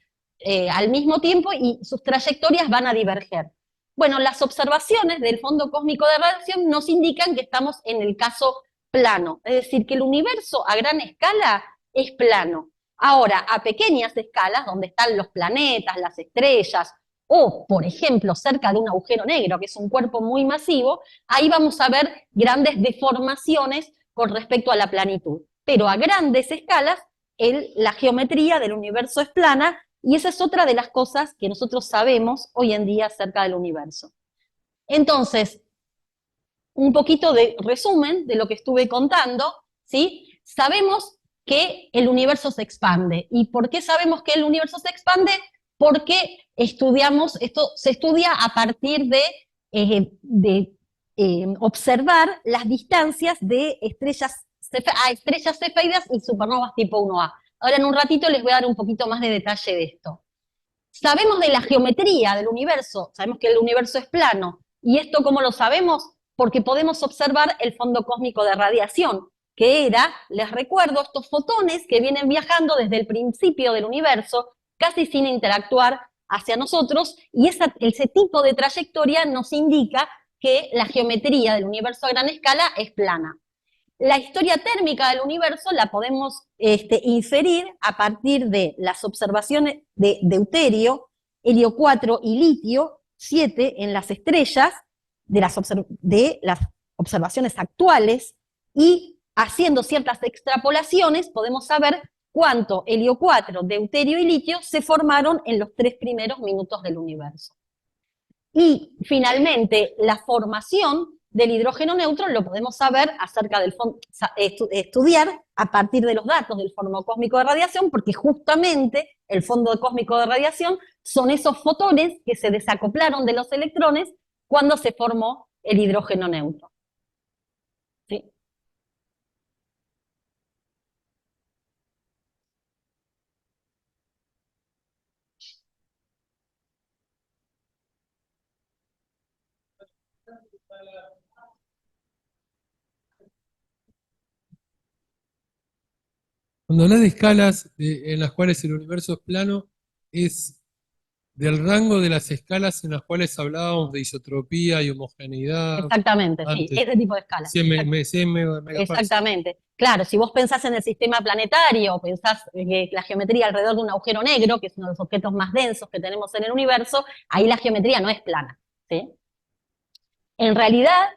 al mismo tiempo y sus trayectorias van a diverger. Bueno, las observaciones del fondo cósmico de radiación nos indican que estamos en el caso plano, es decir, que el universo a gran escala es plano. Ahora, a pequeñas escalas, donde están los planetas, las estrellas, o, por ejemplo, cerca de un agujero negro, que es un cuerpo muy masivo, ahí vamos a ver grandes deformaciones con respecto a la planitud. Pero a grandes escalas, la geometría del universo es plana, y esa es otra de las cosas que nosotros sabemos hoy en día acerca del universo. Entonces, un poquito de resumen de lo que estuve contando, ¿sí? Sabemos que el universo se expande. ¿Y por qué sabemos que el universo se expande? Porque estudiamos, esto se estudia a partir de observar las distancias de estrellas cefeidas y supernovas tipo 1A. Ahora en un ratito les voy a dar un poquito más de detalle de esto. Sabemos de la geometría del universo, sabemos que el universo es plano. ¿Y esto cómo lo sabemos? Porque podemos observar el fondo cósmico de radiación, que era, les recuerdo, estos fotones que vienen viajando desde el principio del universo, casi sin interactuar hacia nosotros, y ese tipo de trayectoria nos indica que la geometría del universo a gran escala es plana. La historia térmica del universo la podemos inferir a partir de las observaciones de deuterio, helio 4 y litio 7 en las estrellas, de las observaciones actuales, y haciendo ciertas extrapolaciones podemos saber cuánto helio 4, deuterio y litio se formaron en los 3 primeros minutos del universo. Y finalmente, la formación del hidrógeno neutro lo podemos saber acerca del estudiar a partir de los datos del fondo cósmico de radiación, porque justamente el fondo cósmico de radiación son esos fotones que se desacoplaron de los electrones cuando se formó el hidrógeno neutro. ¿Sí? Cuando hablas de escalas en las cuales el universo es plano, es del rango de las escalas en las cuales hablábamos de isotropía y homogeneidad Exactamente, sí, antes. ese tipo de escala. 100 megaparsecs. Exactamente. Claro, si vos pensás en el sistema planetario, pensás que la geometría alrededor de un agujero negro, que es uno de los objetos más densos que tenemos en el universo, ahí la geometría no es plana, ¿sí? En realidad,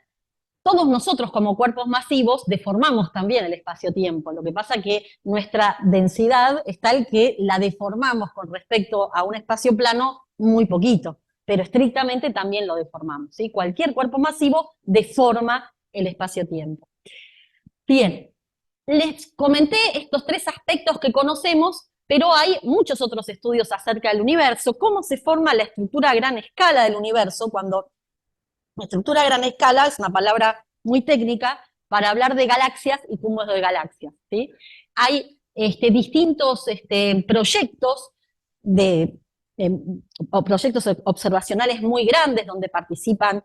todos nosotros como cuerpos masivos deformamos también el espacio-tiempo. Lo que pasa es que nuestra densidad es tal que la deformamos con respecto a un espacio plano muy poquito, pero estrictamente también lo deformamos, ¿sí? Cualquier cuerpo masivo deforma el espacio-tiempo. Bien, les comenté estos 3 aspectos que conocemos, pero hay muchos otros estudios acerca del universo, cómo se forma la estructura a gran escala del universo. Cuando la estructura a gran escala es una palabra muy técnica para hablar de galaxias y cúmulos de galaxias, ¿sí? Hay distintos proyectos o proyectos observacionales muy grandes donde participan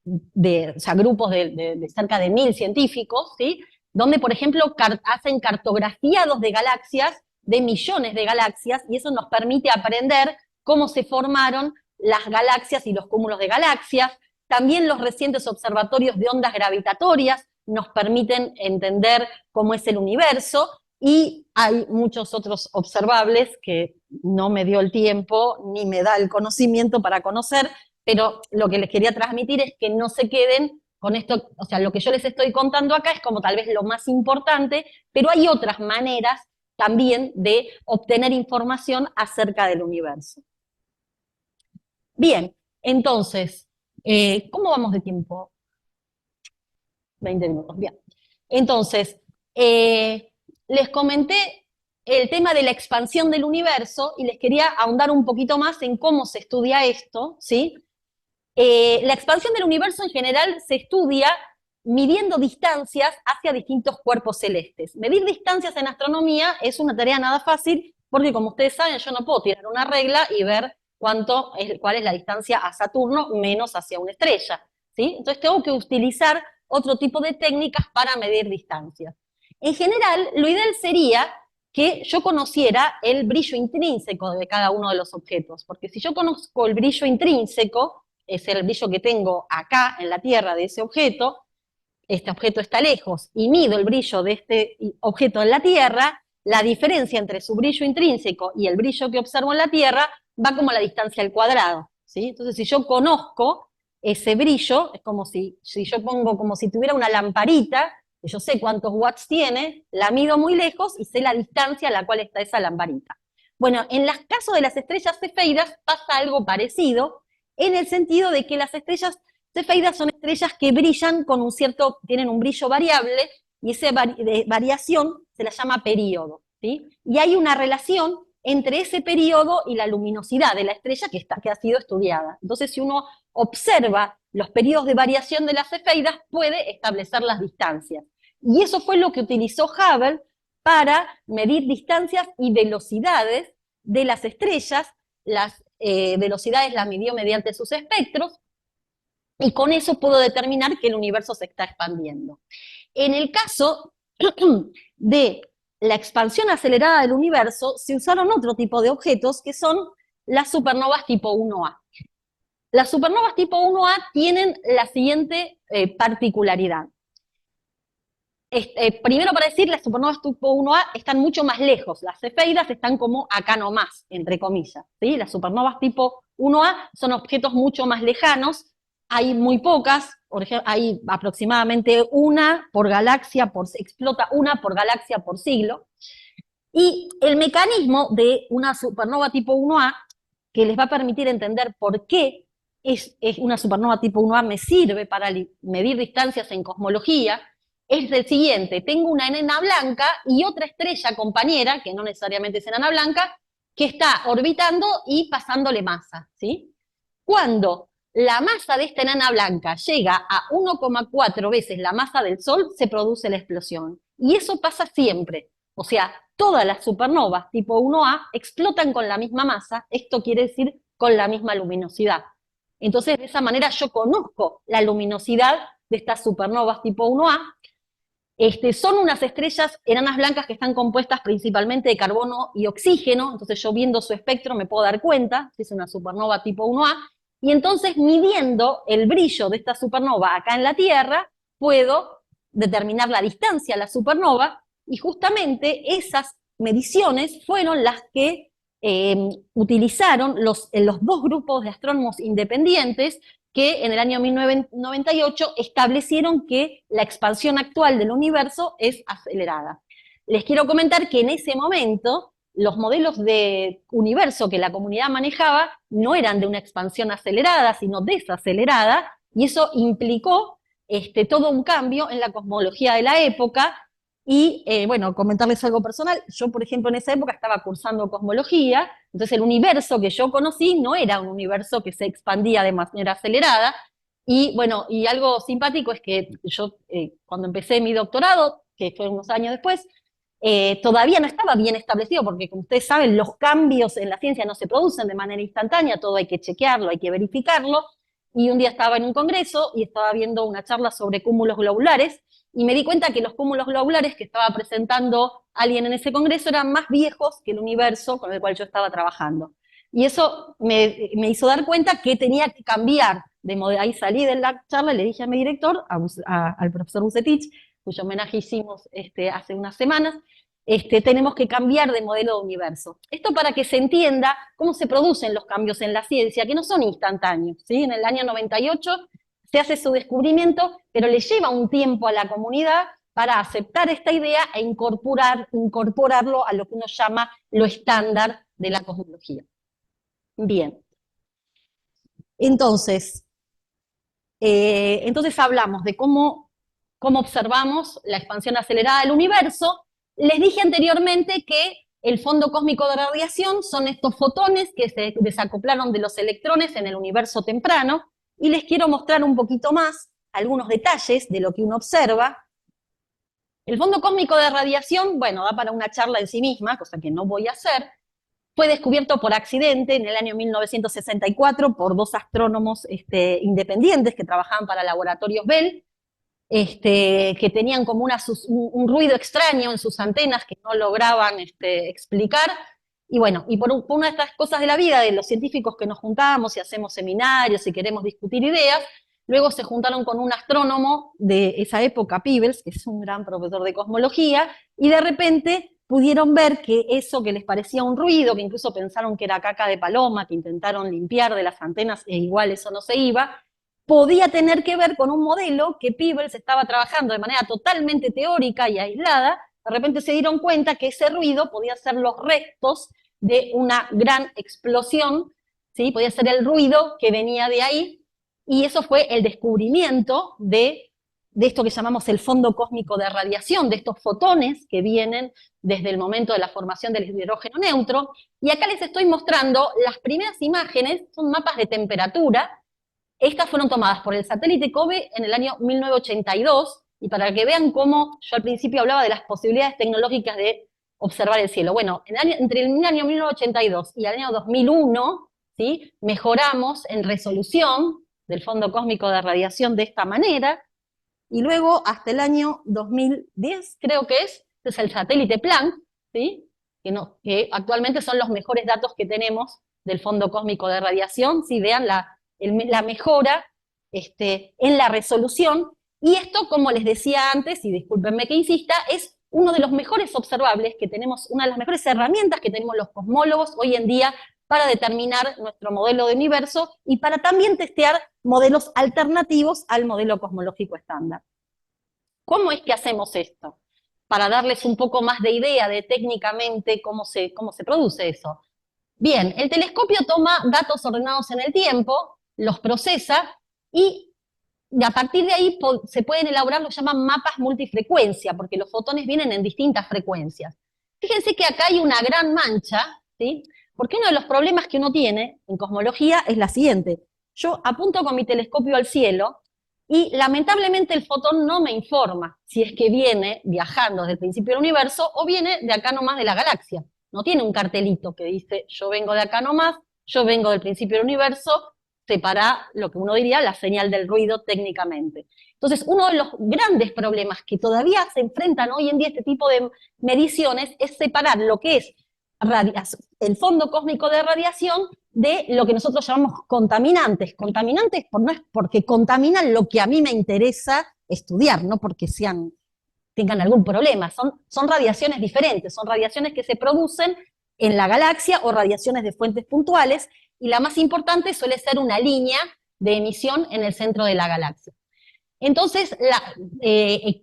o sea, grupos de cerca de 1000 científicos, ¿sí? Donde, por ejemplo, hacen cartografiados de galaxias, de millones de galaxias, y eso nos permite aprender cómo se formaron las galaxias y los cúmulos de galaxias. También los recientes observatorios de ondas gravitatorias nos permiten entender cómo es el universo, y hay muchos otros observables que no me dio el tiempo ni me da el conocimiento para conocer, pero lo que les quería transmitir es que no se queden con esto, o sea, lo que yo les estoy contando acá es como tal vez lo más importante, pero hay otras maneras también de obtener información acerca del universo. Bien, entonces, ¿cómo vamos de tiempo? 20 minutos, bien. Entonces, les comenté el tema de la expansión del universo y les quería ahondar un poquito más en cómo se estudia esto, ¿sí? La expansión del universo en general se estudia midiendo distancias hacia distintos cuerpos celestes. Medir distancias en astronomía es una tarea nada fácil, porque como ustedes saben, yo no puedo tirar una regla y ver cuál es la distancia a Saturno menos hacia una estrella, ¿sí? Entonces tengo que utilizar otro tipo de técnicas para medir distancias. En general, lo ideal sería que yo conociera el brillo intrínseco de cada uno de los objetos, porque si yo conozco el brillo intrínseco, es el brillo que tengo acá en la Tierra de ese objeto, este objeto está lejos, y mido el brillo de este objeto en la Tierra, la diferencia entre su brillo intrínseco y el brillo que observo en la Tierra va como la distancia al cuadrado, ¿sí? Entonces, si yo conozco ese brillo, es como si yo pongo como si tuviera una lamparita, que yo sé cuántos watts tiene, la mido muy lejos y sé la distancia a la cual está esa lamparita. Bueno, en el caso de las estrellas cefeidas pasa algo parecido, en el sentido de que las estrellas cefeidas son estrellas que brillan con tienen un brillo variable, y esa variación se la llama período, ¿sí? Y hay una relación entre ese período y la luminosidad de la estrella que ha sido estudiada. Entonces, si uno observa los periodos de variación de las cefeidas, puede establecer las distancias. Y eso fue lo que utilizó Hubble para medir distancias y velocidades de las estrellas. Las velocidades las midió mediante sus espectros, y con eso puedo determinar que el universo se está expandiendo. En el caso de la expansión acelerada del universo, se usaron otro tipo de objetos que son las supernovas tipo 1A. Las supernovas tipo 1A tienen la siguiente particularidad. Primero, para decir, las supernovas tipo 1A están mucho más lejos, las cefeidas están como acá nomás, entre comillas, ¿sí? Las supernovas tipo 1A son objetos mucho más lejanos, hay muy pocas, por ejemplo, hay aproximadamente una por galaxia, explota una por galaxia por siglo, y el mecanismo de una supernova tipo 1A, que les va a permitir entender por qué es una supernova tipo 1A me sirve para medir distancias en cosmología, es el siguiente: tengo una enana blanca y otra estrella compañera, que no necesariamente es enana blanca, que está orbitando y pasándole masa, ¿sí? Cuando la masa de esta enana blanca llega a 1,4 veces la masa del Sol, se produce la explosión. Y eso pasa siempre. O sea, todas las supernovas tipo 1A explotan con la misma masa, esto quiere decir con la misma luminosidad. Entonces, de esa manera yo conozco la luminosidad de estas supernovas tipo 1A. Son unas estrellas enanas blancas que están compuestas principalmente de carbono y oxígeno, entonces yo viendo su espectro me puedo dar cuenta si es una supernova tipo 1A, y entonces midiendo el brillo de esta supernova acá en la Tierra, puedo determinar la distancia a la supernova, y justamente esas mediciones fueron las que utilizaron los dos grupos de astrónomos independientes que en el año 1998 establecieron que la expansión actual del universo es acelerada. Les quiero comentar que en ese momento los modelos de universo que la comunidad manejaba no eran de una expansión acelerada, sino desacelerada, y eso implicó todo un cambio en la cosmología de la época. Y bueno, comentarles algo personal, yo por ejemplo en esa época estaba cursando cosmología, entonces el universo que yo conocí no era un universo que se expandía de manera acelerada, y bueno, y algo simpático es que yo cuando empecé mi doctorado, que fue unos años después, todavía no estaba bien establecido, porque como ustedes saben, los cambios en la ciencia no se producen de manera instantánea, todo hay que chequearlo, hay que verificarlo, Y un día estaba en un congreso y estaba viendo una charla sobre cúmulos globulares, y me di cuenta que los cúmulos globulares que estaba presentando alguien en ese congreso eran más viejos que el universo con el cual yo estaba trabajando. Y eso me hizo dar cuenta que tenía que cambiar de modelo. Ahí salí de la charla y le dije a mi director, al profesor Bucetich, cuyo homenaje hicimos hace unas semanas, tenemos que cambiar de modelo de universo. Esto para que se entienda cómo se producen los cambios en la ciencia, que no son instantáneos, ¿sí? En el año 98 se hace su descubrimiento, pero le lleva un tiempo a la comunidad para aceptar esta idea e incorporarlo a lo que uno llama lo estándar de la cosmología. Bien. Entonces hablamos de cómo observamos la expansión acelerada del universo. Les dije anteriormente que el fondo cósmico de radiación son estos fotones que se desacoplaron de los electrones en el universo temprano, y les quiero mostrar un poquito más algunos detalles de lo que uno observa. El fondo cósmico de radiación, bueno, da para una charla en sí misma, cosa que no voy a hacer. Fue descubierto por accidente en el año 1964 por dos astrónomos independientes que trabajaban para laboratorios Bell, que tenían como un ruido extraño en sus antenas que no lograban explicar. Y bueno, y por una de estas cosas de la vida, de los científicos que nos juntamos y hacemos seminarios y queremos discutir ideas, luego se juntaron con un astrónomo de esa época, Peebles, que es un gran profesor de cosmología, y de repente pudieron ver que eso que les parecía un ruido, que incluso pensaron que era caca de paloma, que intentaron limpiar de las antenas, e igual eso no se iba, podía tener que ver con un modelo que Peebles estaba trabajando de manera totalmente teórica y aislada. De repente se dieron cuenta que ese ruido podía ser los restos de una gran explosión, ¿sí? Podía ser el ruido que venía de ahí, y eso fue el descubrimiento de esto que llamamos el fondo cósmico de radiación, de estos fotones que vienen desde el momento de la formación del hidrógeno neutro. Y acá les estoy mostrando las primeras imágenes, son mapas de temperatura. Estas fueron tomadas por el satélite COBE en el año 1982, y para que vean cómo yo al principio hablaba de las posibilidades tecnológicas de observar el cielo. Bueno, entre el año 1982 y el año 2001, ¿sí? Mejoramos en resolución del fondo cósmico de radiación de esta manera, y luego hasta el año 2010, creo que es el satélite Planck, ¿sí? Que actualmente son los mejores datos que tenemos del fondo cósmico de radiación. Si vean la mejora en la resolución, y esto, como les decía antes, y discúlpenme que insista, es uno de los mejores observables que tenemos, una de las mejores herramientas que tenemos los cosmólogos hoy en día para determinar nuestro modelo de universo y para también testear modelos alternativos al modelo cosmológico estándar. ¿Cómo es que hacemos esto? Para darles un poco más de idea de técnicamente cómo se produce eso. Bien, el telescopio toma datos ordenados en el tiempo, los procesa, y a partir de ahí se pueden elaborar lo que llaman mapas multifrecuencia, porque los fotones vienen en distintas frecuencias. Fíjense que acá hay una gran mancha, ¿sí? Porque uno de los problemas que uno tiene en cosmología es la siguiente. Yo apunto con mi telescopio al cielo y lamentablemente el fotón no me informa si es que viene viajando desde el principio del universo o viene de acá nomás de la galaxia. No tiene un cartelito que dice yo vengo de acá nomás, yo vengo del principio del universo, separa lo que uno diría la señal del ruido técnicamente. Entonces, uno de los grandes problemas que todavía se enfrentan hoy en día este tipo de mediciones es separar lo que es el fondo cósmico de radiación de lo que nosotros llamamos contaminantes. Contaminantes no es porque contaminan lo que a mí me interesa estudiar, no porque tengan algún problema. Son radiaciones diferentes, son radiaciones que se producen en la galaxia o radiaciones de fuentes puntuales, y la más importante suele ser una línea de emisión en el centro de la galaxia. Entonces,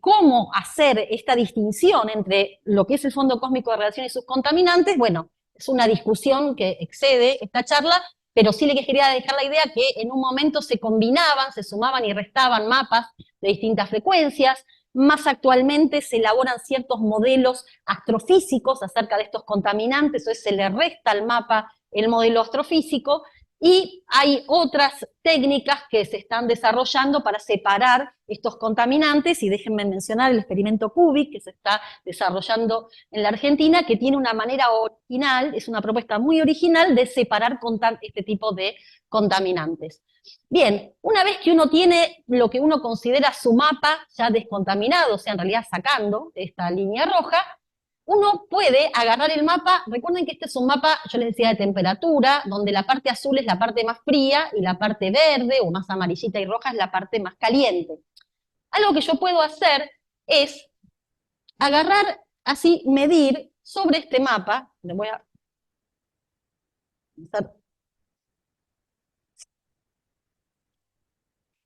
¿cómo hacer esta distinción entre lo que es el fondo cósmico de radiación y sus contaminantes? Bueno, es una discusión que excede esta charla, pero sí les quería dejar la idea que en un momento se combinaban, se sumaban y restaban mapas de distintas frecuencias. Más actualmente se elaboran ciertos modelos astrofísicos acerca de estos contaminantes, entonces se le resta al mapa el modelo astrofísico, Y hay otras técnicas que se están desarrollando para separar estos contaminantes, y déjenme mencionar el experimento CUBIC, que se está desarrollando en la Argentina, que tiene una manera original, es una propuesta muy original de separar este tipo de contaminantes. Bien, una vez que uno tiene lo que uno considera su mapa ya descontaminado, o sea, en realidad sacando esta línea roja, uno puede agarrar el mapa. Recuerden que este es un mapa, yo les decía, de temperatura, donde la parte azul es la parte más fría y la parte verde o más amarillita y roja es la parte más caliente. Algo que yo puedo hacer es agarrar, así, medir sobre este mapa. Le voy a hacer.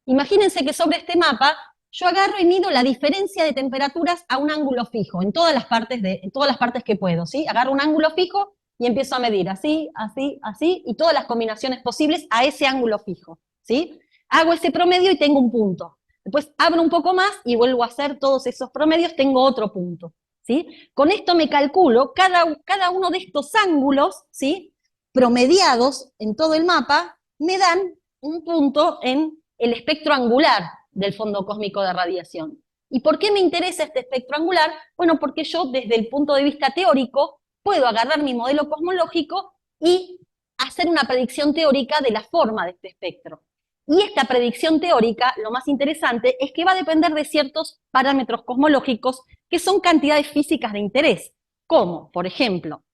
Imagínense que sobre este mapa yo agarro y mido la diferencia de temperaturas a un ángulo fijo, en todas las partes que puedo, ¿sí? Agarro un ángulo fijo y empiezo a medir así, así, así, y todas las combinaciones posibles a ese ángulo fijo, ¿sí? Hago ese promedio y tengo un punto. Después abro un poco más y vuelvo a hacer todos esos promedios, tengo otro punto, ¿sí? Con esto me calculo cada uno de estos ángulos, ¿sí? Promediados en todo el mapa, me dan un punto en el espectro angular del fondo cósmico de radiación. ¿Y por qué me interesa este espectro angular? Bueno, porque yo desde el punto de vista teórico puedo agarrar mi modelo cosmológico y hacer una predicción teórica de la forma de este espectro. Y esta predicción teórica, lo más interesante, es que va a depender de ciertos parámetros cosmológicos que son cantidades físicas de interés, como, por ejemplo,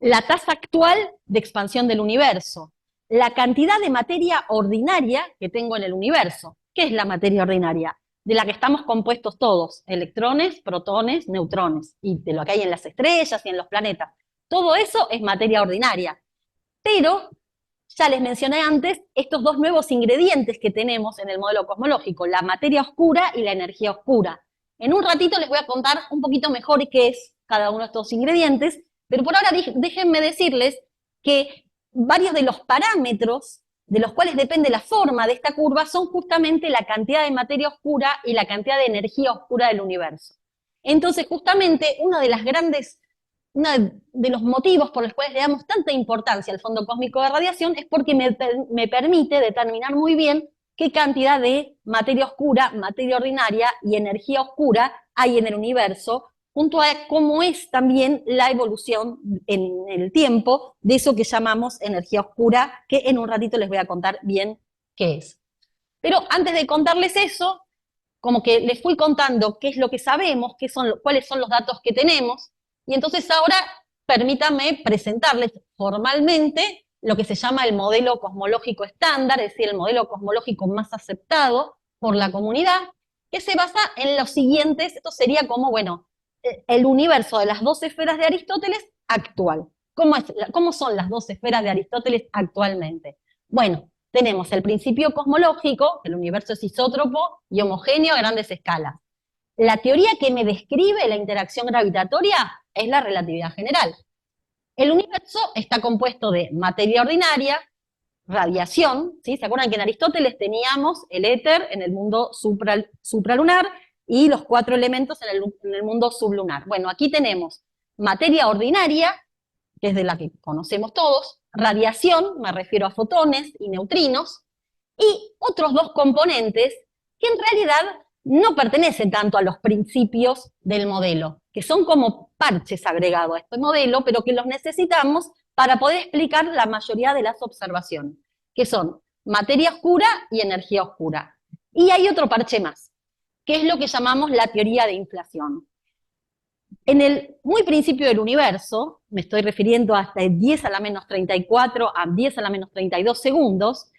la tasa actual de expansión del universo, la cantidad de materia ordinaria que tengo en el universo. ¿Qué es la materia ordinaria? De la que estamos compuestos todos, electrones, protones, neutrones, y de lo que hay en las estrellas y en los planetas. Todo eso es materia ordinaria. Pero, ya les mencioné antes, estos dos nuevos ingredientes que tenemos en el modelo cosmológico, la materia oscura y la energía oscura. En un ratito les voy a contar un poquito mejor qué es cada uno de estos ingredientes, pero por ahora déjenme decirles que varios de los parámetros de los cuales depende la forma de esta curva son justamente la cantidad de materia oscura y la cantidad de energía oscura del universo. Entonces, justamente, uno de los motivos por los cuales le damos tanta importancia al fondo cósmico de radiación es porque me permite determinar muy bien qué cantidad de materia oscura, materia ordinaria y energía oscura hay en el universo, junto a cómo es también la evolución en el tiempo de eso que llamamos energía oscura, que en un ratito les voy a contar bien qué es. Pero antes de contarles eso, como que les fui contando qué es lo que sabemos, cuáles son los datos que tenemos, y entonces ahora permítanme presentarles formalmente lo que se llama el modelo cosmológico estándar, es decir, el modelo cosmológico más aceptado por la comunidad, que se basa en los siguientes. Esto sería como, bueno, el universo de las 12 esferas de Aristóteles actual. ¿Cómo son las 12 esferas de Aristóteles actualmente? Bueno, tenemos el principio cosmológico, que el universo es isótropo y homogéneo a grandes escalas. La teoría que me describe la interacción gravitatoria es la relatividad general. El universo está compuesto de materia ordinaria, radiación, ¿sí? ¿Se acuerdan que en Aristóteles teníamos el éter en el mundo supralunar y los 4 elementos en el mundo sublunar? Bueno, aquí tenemos materia ordinaria, que es de la que conocemos todos, radiación, me refiero a fotones y neutrinos, y otros dos componentes que en realidad no pertenecen tanto a los principios del modelo, que son como parches agregados a este modelo, pero que los necesitamos para poder explicar la mayoría de las observaciones, que son materia oscura y energía oscura. Y hay otro parche más, que es lo que llamamos la teoría de inflación. En el muy principio del universo, me estoy refiriendo hasta 10 a la menos 34 a 10 a la menos 32 segundos,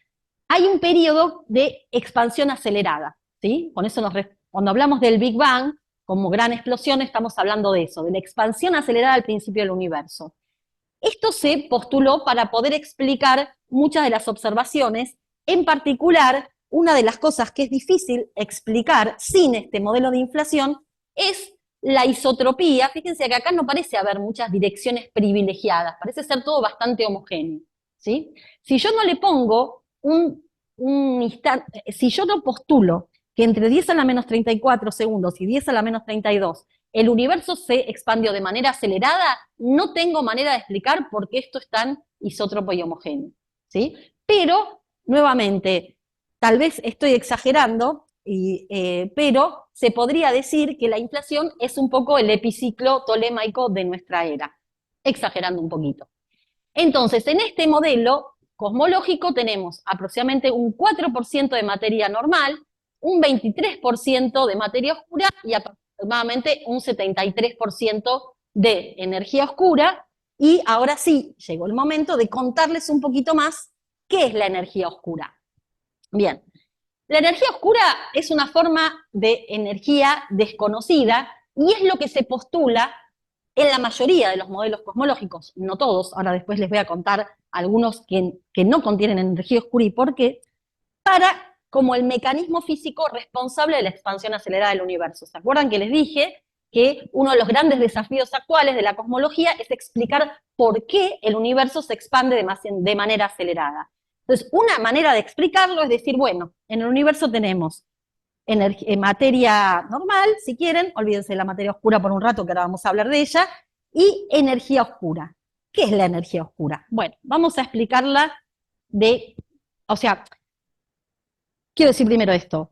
hay un periodo de expansión acelerada, ¿sí? Con eso cuando hablamos del Big Bang, como gran explosión, estamos hablando de eso, de la expansión acelerada al principio del universo. Esto se postuló para poder explicar muchas de las observaciones, en particular, una de las cosas que es difícil explicar sin este modelo de inflación es la isotropía. Fíjense que acá no parece haber muchas direcciones privilegiadas, parece ser todo bastante homogéneo, ¿sí? Si yo no le pongo si yo no postulo que entre 10 a la menos 34 segundos y 10 a la menos 32 el universo se expandió de manera acelerada, no tengo manera de explicar por qué esto es tan isótropo y homogéneo, ¿sí? Pero, nuevamente, tal vez estoy exagerando, pero se podría decir que la inflación es un poco el epiciclo tolemaico de nuestra era, exagerando un poquito. Entonces, en este modelo cosmológico tenemos aproximadamente un 4% de materia normal, un 23% de materia oscura y aproximadamente un 73% de energía oscura. Y ahora sí, llegó el momento de contarles un poquito más qué es la energía oscura. Bien, la energía oscura es una forma de energía desconocida y es lo que se postula en la mayoría de los modelos cosmológicos, no todos, ahora después les voy a contar algunos que no contienen energía oscura y por qué, para como el mecanismo físico responsable de la expansión acelerada del universo. ¿Se acuerdan que les dije que uno de los grandes desafíos actuales de la cosmología es explicar por qué el universo se expande de manera acelerada? Entonces, una manera de explicarlo es decir, bueno, en el universo tenemos materia normal, si quieren, olvídense de la materia oscura por un rato, que ahora vamos a hablar de ella, y energía oscura. ¿Qué es la energía oscura? Bueno, vamos a explicarla o sea, quiero decir primero esto.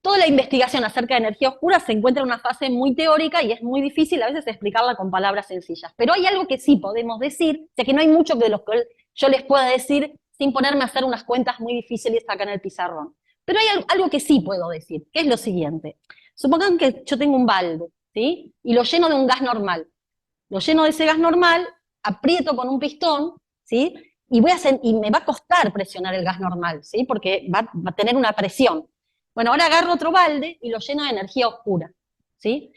Toda la investigación acerca de energía oscura se encuentra en una fase muy teórica y es muy difícil a veces explicarla con palabras sencillas. Pero hay algo que sí podemos decir, o sea que no hay mucho de lo que yo les pueda decir sin ponerme a hacer unas cuentas muy difíciles acá en el pizarrón. Pero hay algo que sí puedo decir, que es lo siguiente. Supongan que yo tengo un balde, ¿sí? Y lo lleno de un gas normal. Lo lleno de ese gas normal, aprieto con un pistón, ¿sí? Y me va a costar presionar el gas normal, ¿sí? Porque va a tener una presión. Bueno, ahora agarro otro balde y lo lleno de energía oscura, ¿sí?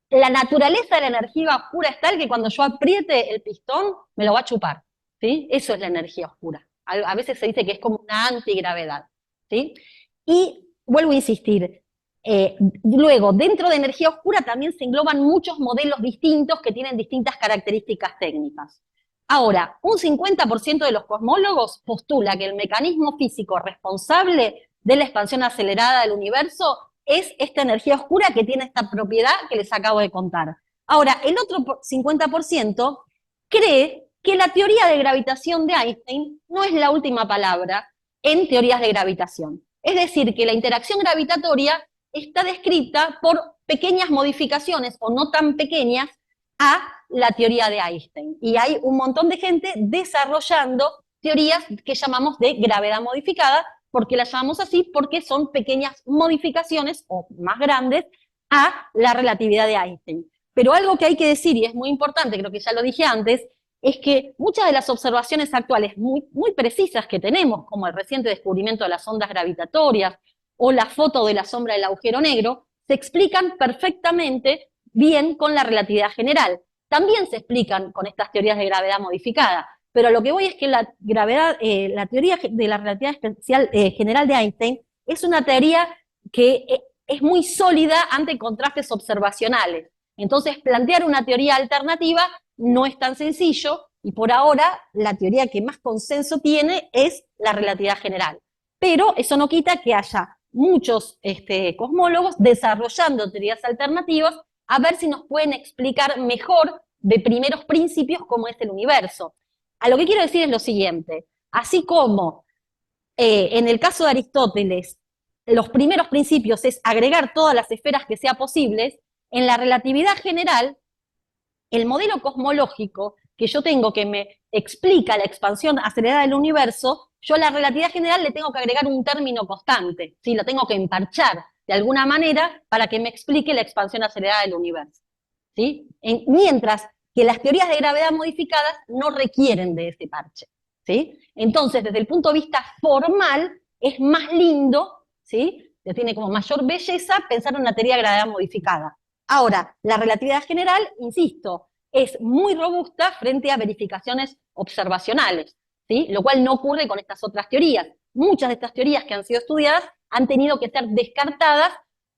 La naturaleza de la energía oscura es tal que cuando yo apriete el pistón, me lo va a chupar, ¿sí? Eso es la energía oscura. A veces se dice que es como una antigravedad, ¿sí? Y vuelvo a insistir, luego, dentro de energía oscura también se engloban muchos modelos distintos que tienen distintas características técnicas. Ahora, un 50% de los cosmólogos postula que el mecanismo físico responsable de la expansión acelerada del universo es esta energía oscura que tiene esta propiedad que les acabo de contar. Ahora, el otro 50% cree que la teoría de gravitación de Einstein no es la última palabra en teorías de gravitación. Es decir, que la interacción gravitatoria está descrita por pequeñas modificaciones o no tan pequeñas a la teoría de Einstein. Y hay un montón de gente desarrollando teorías que llamamos de gravedad modificada. ¿Por qué las llamamos así? Porque son pequeñas modificaciones o más grandes a la relatividad de Einstein. Pero algo que hay que decir, y es muy importante, creo que ya lo dije antes, es que muchas de las observaciones actuales muy, muy precisas que tenemos, como el reciente descubrimiento de las ondas gravitatorias o la foto de la sombra del agujero negro, se explican perfectamente bien con la relatividad general. También se explican con estas teorías de gravedad modificada, pero lo que voy es que la teoría de la relatividad general de Einstein es una teoría que es muy sólida ante contrastes observacionales. Entonces, plantear una teoría alternativa no es tan sencillo y por ahora la teoría que más consenso tiene es la relatividad general. Pero eso no quita que haya muchos cosmólogos desarrollando teorías alternativas a ver si nos pueden explicar mejor de primeros principios cómo es el universo. A lo que quiero decir es lo siguiente, así como en el caso de Aristóteles, los primeros principios es agregar todas las esferas que sea posibles, en la relatividad general, el modelo cosmológico que yo tengo que me explica la expansión acelerada del universo, yo a la relatividad general le tengo que agregar un término constante, ¿sí? Lo tengo que emparchar de alguna manera para que me explique la expansión acelerada del universo, ¿sí? Mientras que las teorías de gravedad modificadas no requieren de ese parche, ¿sí? Entonces, desde el punto de vista formal, es más lindo, ¿sí? Tiene como mayor belleza pensar en una teoría de gravedad modificada. Ahora, la relatividad general, insisto, es muy robusta frente a verificaciones observacionales, ¿sí? Lo cual no ocurre con estas otras teorías. Muchas de estas teorías que han sido estudiadas han tenido que ser descartadas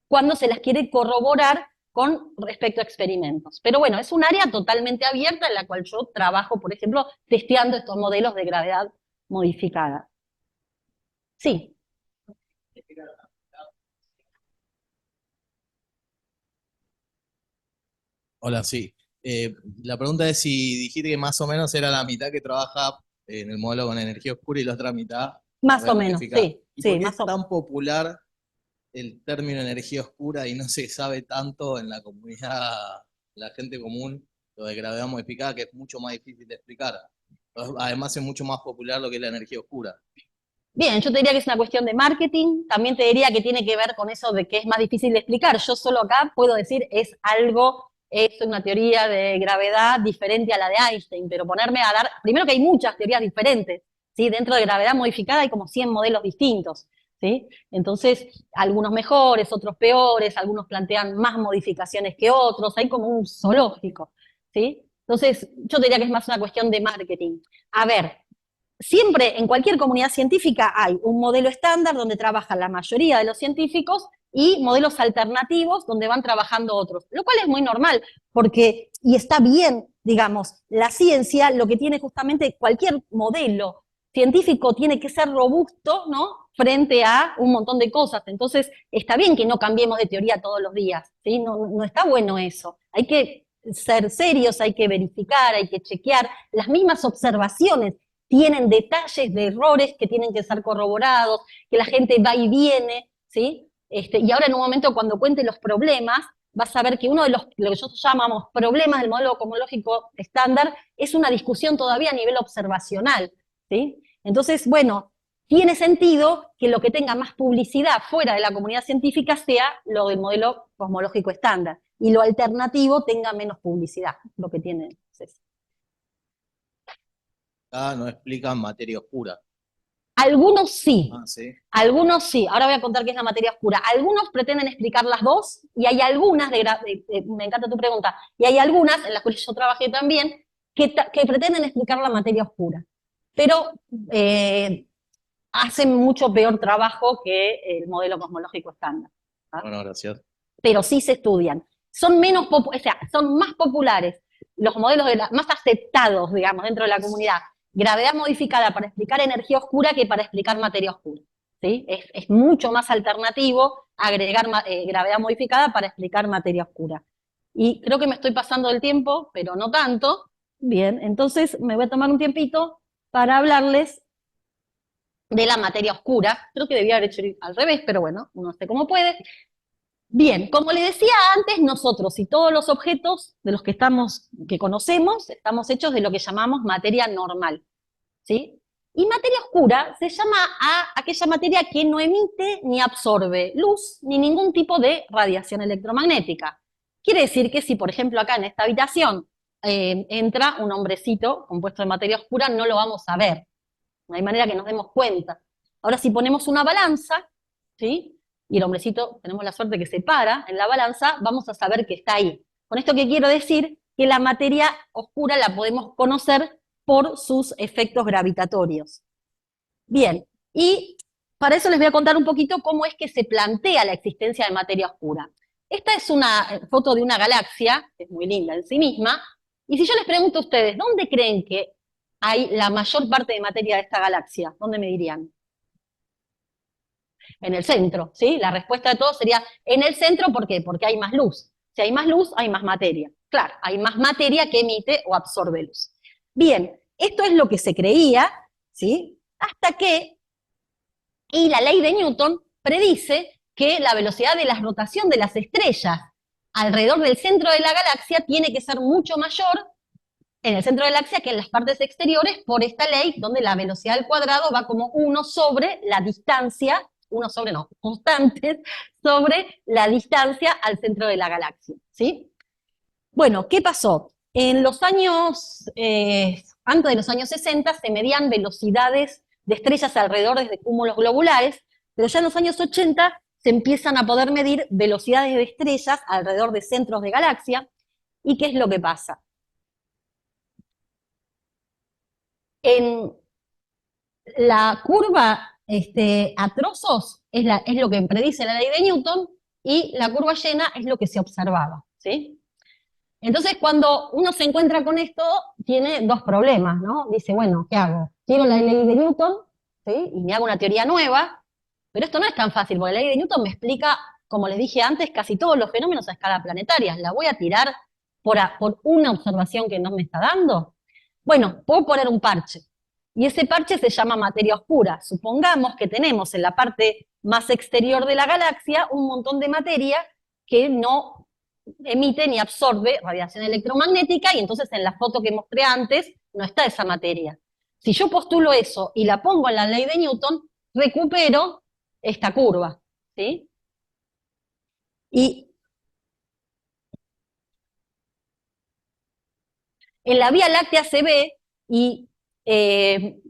cuando se las quiere corroborar con respecto a experimentos. Pero bueno, es un área totalmente abierta en la cual yo trabajo, por ejemplo, testeando estos modelos de gravedad modificada. Sí. Hola, sí. La pregunta es si dijiste que más o menos era la mitad que trabaja en el modelo con energía oscura y la otra mitad Más o gravedad menos, modificada. sí, ¿Y sí, por qué más es o tan popular el término energía oscura y no se sabe tanto en la comunidad, la gente común, lo de gravedad modificada, que es mucho más difícil de explicar? Además es mucho más popular lo que es la energía oscura. Bien, yo te diría que es una cuestión de marketing, también te diría que tiene que ver con eso de que es más difícil de explicar. Yo solo acá puedo decir es una teoría de gravedad diferente a la de Einstein, pero ponerme a dar, primero que hay muchas teorías diferentes, ¿sí? Dentro de gravedad modificada hay como 100 modelos distintos, ¿sí? Entonces, algunos mejores, otros peores, algunos plantean más modificaciones que otros, hay como un zoológico, ¿sí? Entonces, yo te diría que es más una cuestión de marketing. A ver, siempre en cualquier comunidad científica hay un modelo estándar donde trabajan la mayoría de los científicos y modelos alternativos donde van trabajando otros, lo cual es muy normal, porque, y está bien, digamos, la ciencia lo que tiene justamente cualquier modelo científico tiene que ser robusto, ¿no? Frente a un montón de cosas. Entonces, está bien que no cambiemos de teoría todos los días, ¿sí? No está bueno eso. Hay que ser serios, hay que verificar, hay que chequear. Las mismas observaciones tienen detalles de errores que tienen que ser corroborados, que la gente va y viene, ¿sí? Y ahora en un momento cuando cuente los problemas, vas a ver que uno de lo que nosotros llamamos problemas del modelo cosmológico estándar es una discusión todavía a nivel observacional, ¿sí? Entonces, bueno, tiene sentido que lo que tenga más publicidad fuera de la comunidad científica sea lo del modelo cosmológico estándar, y lo alternativo tenga menos publicidad, lo que tiene César. Acá no explican materia oscura. Algunos sí, ¿Sí? algunos sí. Ahora voy a contar qué es la materia oscura. Algunos pretenden explicar las dos, y hay algunas, me encanta tu pregunta, y hay algunas, en las cuales yo trabajé también, que pretenden explicar la materia oscura. Pero hacen mucho peor trabajo que el modelo cosmológico estándar. ¿Ah? Bueno, gracias. Pero sí se estudian. Son son más populares los modelos más aceptados, digamos, dentro de la comunidad. Gravedad modificada para explicar energía oscura que para explicar materia oscura. ¿Sí? Es mucho más alternativo agregar gravedad modificada para explicar materia oscura. Y creo que me estoy pasando del tiempo, pero no tanto. Bien, entonces me voy a tomar un tiempito para hablarles de la materia oscura. Creo que debía haber hecho al revés, pero bueno, uno hace como puede. Bien, como le decía antes, nosotros y todos los objetos de los que conocemos, estamos hechos de lo que llamamos materia normal, ¿sí? Y materia oscura se llama a aquella materia que no emite ni absorbe luz ni ningún tipo de radiación electromagnética. Quiere decir que si, por ejemplo, acá en esta habitación entra un hombrecito compuesto de materia oscura, no lo vamos a ver. No hay manera que nos demos cuenta. Ahora, si ponemos una balanza, ¿sí? Y el hombrecito, tenemos la suerte que se para en la balanza, vamos a saber que está ahí. Con esto que quiero decir, que la materia oscura la podemos conocer por sus efectos gravitatorios. Bien, y para eso les voy a contar un poquito cómo es que se plantea la existencia de materia oscura. Esta es una foto de una galaxia, que es muy linda en sí misma, y si yo les pregunto a ustedes, ¿dónde creen que hay la mayor parte de materia de esta galaxia? ¿Dónde me dirían? En el centro, ¿sí? La respuesta de todos sería en el centro, ¿por qué? Porque hay más luz. Si hay más luz, hay más materia. Claro, hay más materia que emite o absorbe luz. Bien, esto es lo que se creía, ¿sí? Hasta que, y la ley de Newton predice que la velocidad de la rotación de las estrellas alrededor del centro de la galaxia tiene que ser mucho mayor en el centro de la galaxia que en las partes exteriores por esta ley donde la velocidad al cuadrado va como 1 sobre la distancia, 1 sobre no, constantes, sobre la distancia al centro de la galaxia, ¿sí? Bueno, ¿qué pasó? En los años, antes de los años 60 se medían velocidades de estrellas alrededor de cúmulos globulares, pero ya en los años 80 se empiezan a poder medir velocidades de estrellas alrededor de centros de galaxia. ¿Y qué es lo que pasa? En la curva a trozos es lo que predice la ley de Newton, y la curva llena es lo que se observaba, ¿sí? Entonces, cuando uno se encuentra con esto, tiene dos problemas, ¿no? Dice, bueno, ¿qué hago? Quiero la ley de Newton, ¿sí? Y me hago una teoría nueva, pero esto no es tan fácil, porque la ley de Newton me explica, como les dije antes, casi todos los fenómenos a escala planetaria. ¿La voy a tirar por una observación que no me está dando? Bueno, puedo poner un parche. y ese parche se llama materia oscura. Supongamos que tenemos en la parte más exterior de la galaxia un montón de materia que no emite ni absorbe radiación electromagnética, y entonces en la foto que mostré antes no está esa materia. Si yo postulo eso y la pongo en la ley de Newton, recupero esta curva, ¿sí? Y en la Vía Láctea se ve, y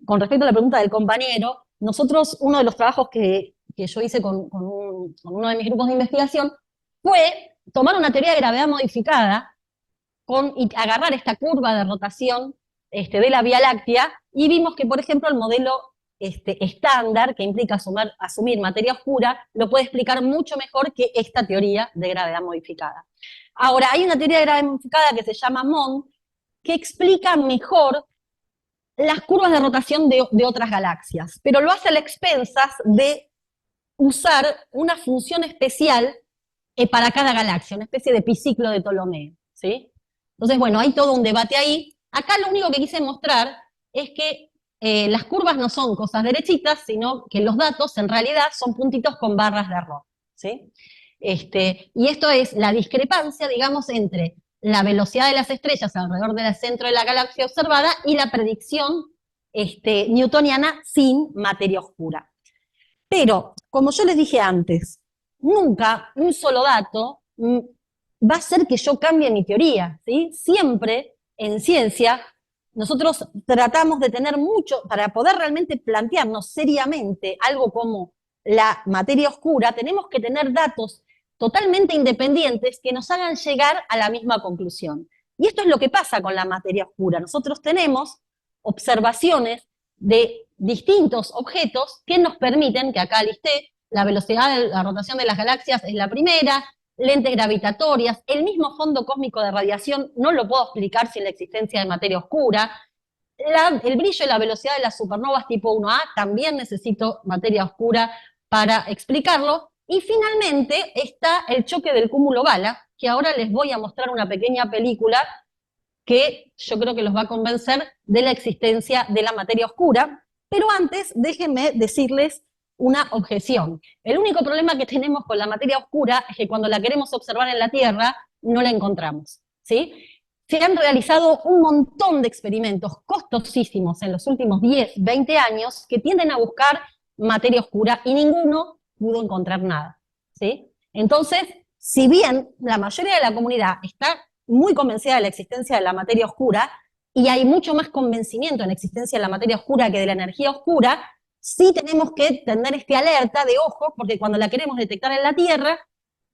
con respecto a la pregunta del compañero, nosotros, uno de los trabajos que yo hice con uno de mis grupos de investigación, fue tomar una teoría de gravedad modificada y agarrar esta curva de rotación de la Vía Láctea, y vimos que, por ejemplo, el modelo estándar, que implica asumir materia oscura, lo puede explicar mucho mejor que esta teoría de gravedad modificada. Ahora, hay una teoría de gravedad modificada que se llama MOND, que explica mejor las curvas de rotación de otras galaxias, pero lo hace a las expensas de usar una función especial para cada galaxia, una especie de epiciclo de Ptolomeo, ¿sí? Entonces, bueno, hay todo un debate ahí. Acá lo único que quise mostrar es que las curvas no son cosas derechitas, sino que los datos en realidad son puntitos con barras de error, ¿sí? Y esto es la discrepancia, digamos, entre la velocidad de las estrellas alrededor del centro de la galaxia observada y la predicción newtoniana sin materia oscura. Pero, como yo les dije antes, nunca un solo dato va a hacer que yo cambie mi teoría, ¿sí? Siempre en ciencia nosotros tratamos de tener mucho, para poder realmente plantearnos seriamente algo como la materia oscura, tenemos que tener datos totalmente independientes que nos hagan llegar a la misma conclusión. Y esto es lo que pasa con la materia oscura. Nosotros tenemos observaciones de distintos objetos que nos permiten, que acá listé, la velocidad de la rotación de las galaxias es la primera, lentes gravitatorias, el mismo fondo cósmico de radiación no lo puedo explicar sin la existencia de materia oscura, el brillo y la velocidad de las supernovas tipo 1A, también necesito materia oscura para explicarlo, y finalmente está el choque del cúmulo Gala, que ahora les voy a mostrar una pequeña película que yo creo que los va a convencer de la existencia de la materia oscura, pero antes déjenme decirles una objeción. El único problema que tenemos con la materia oscura es que cuando la queremos observar en la Tierra, no la encontramos, ¿sí? Se han realizado un montón de experimentos costosísimos en los últimos 10, 20 años que tienden a buscar materia oscura y ninguno pudo encontrar nada, ¿sí? Entonces, si bien la mayoría de la comunidad está muy convencida de la existencia de la materia oscura, y hay mucho más convencimiento en la existencia de la materia oscura que de la energía oscura, sí tenemos que tener alerta de ojo, porque cuando la queremos detectar en la Tierra,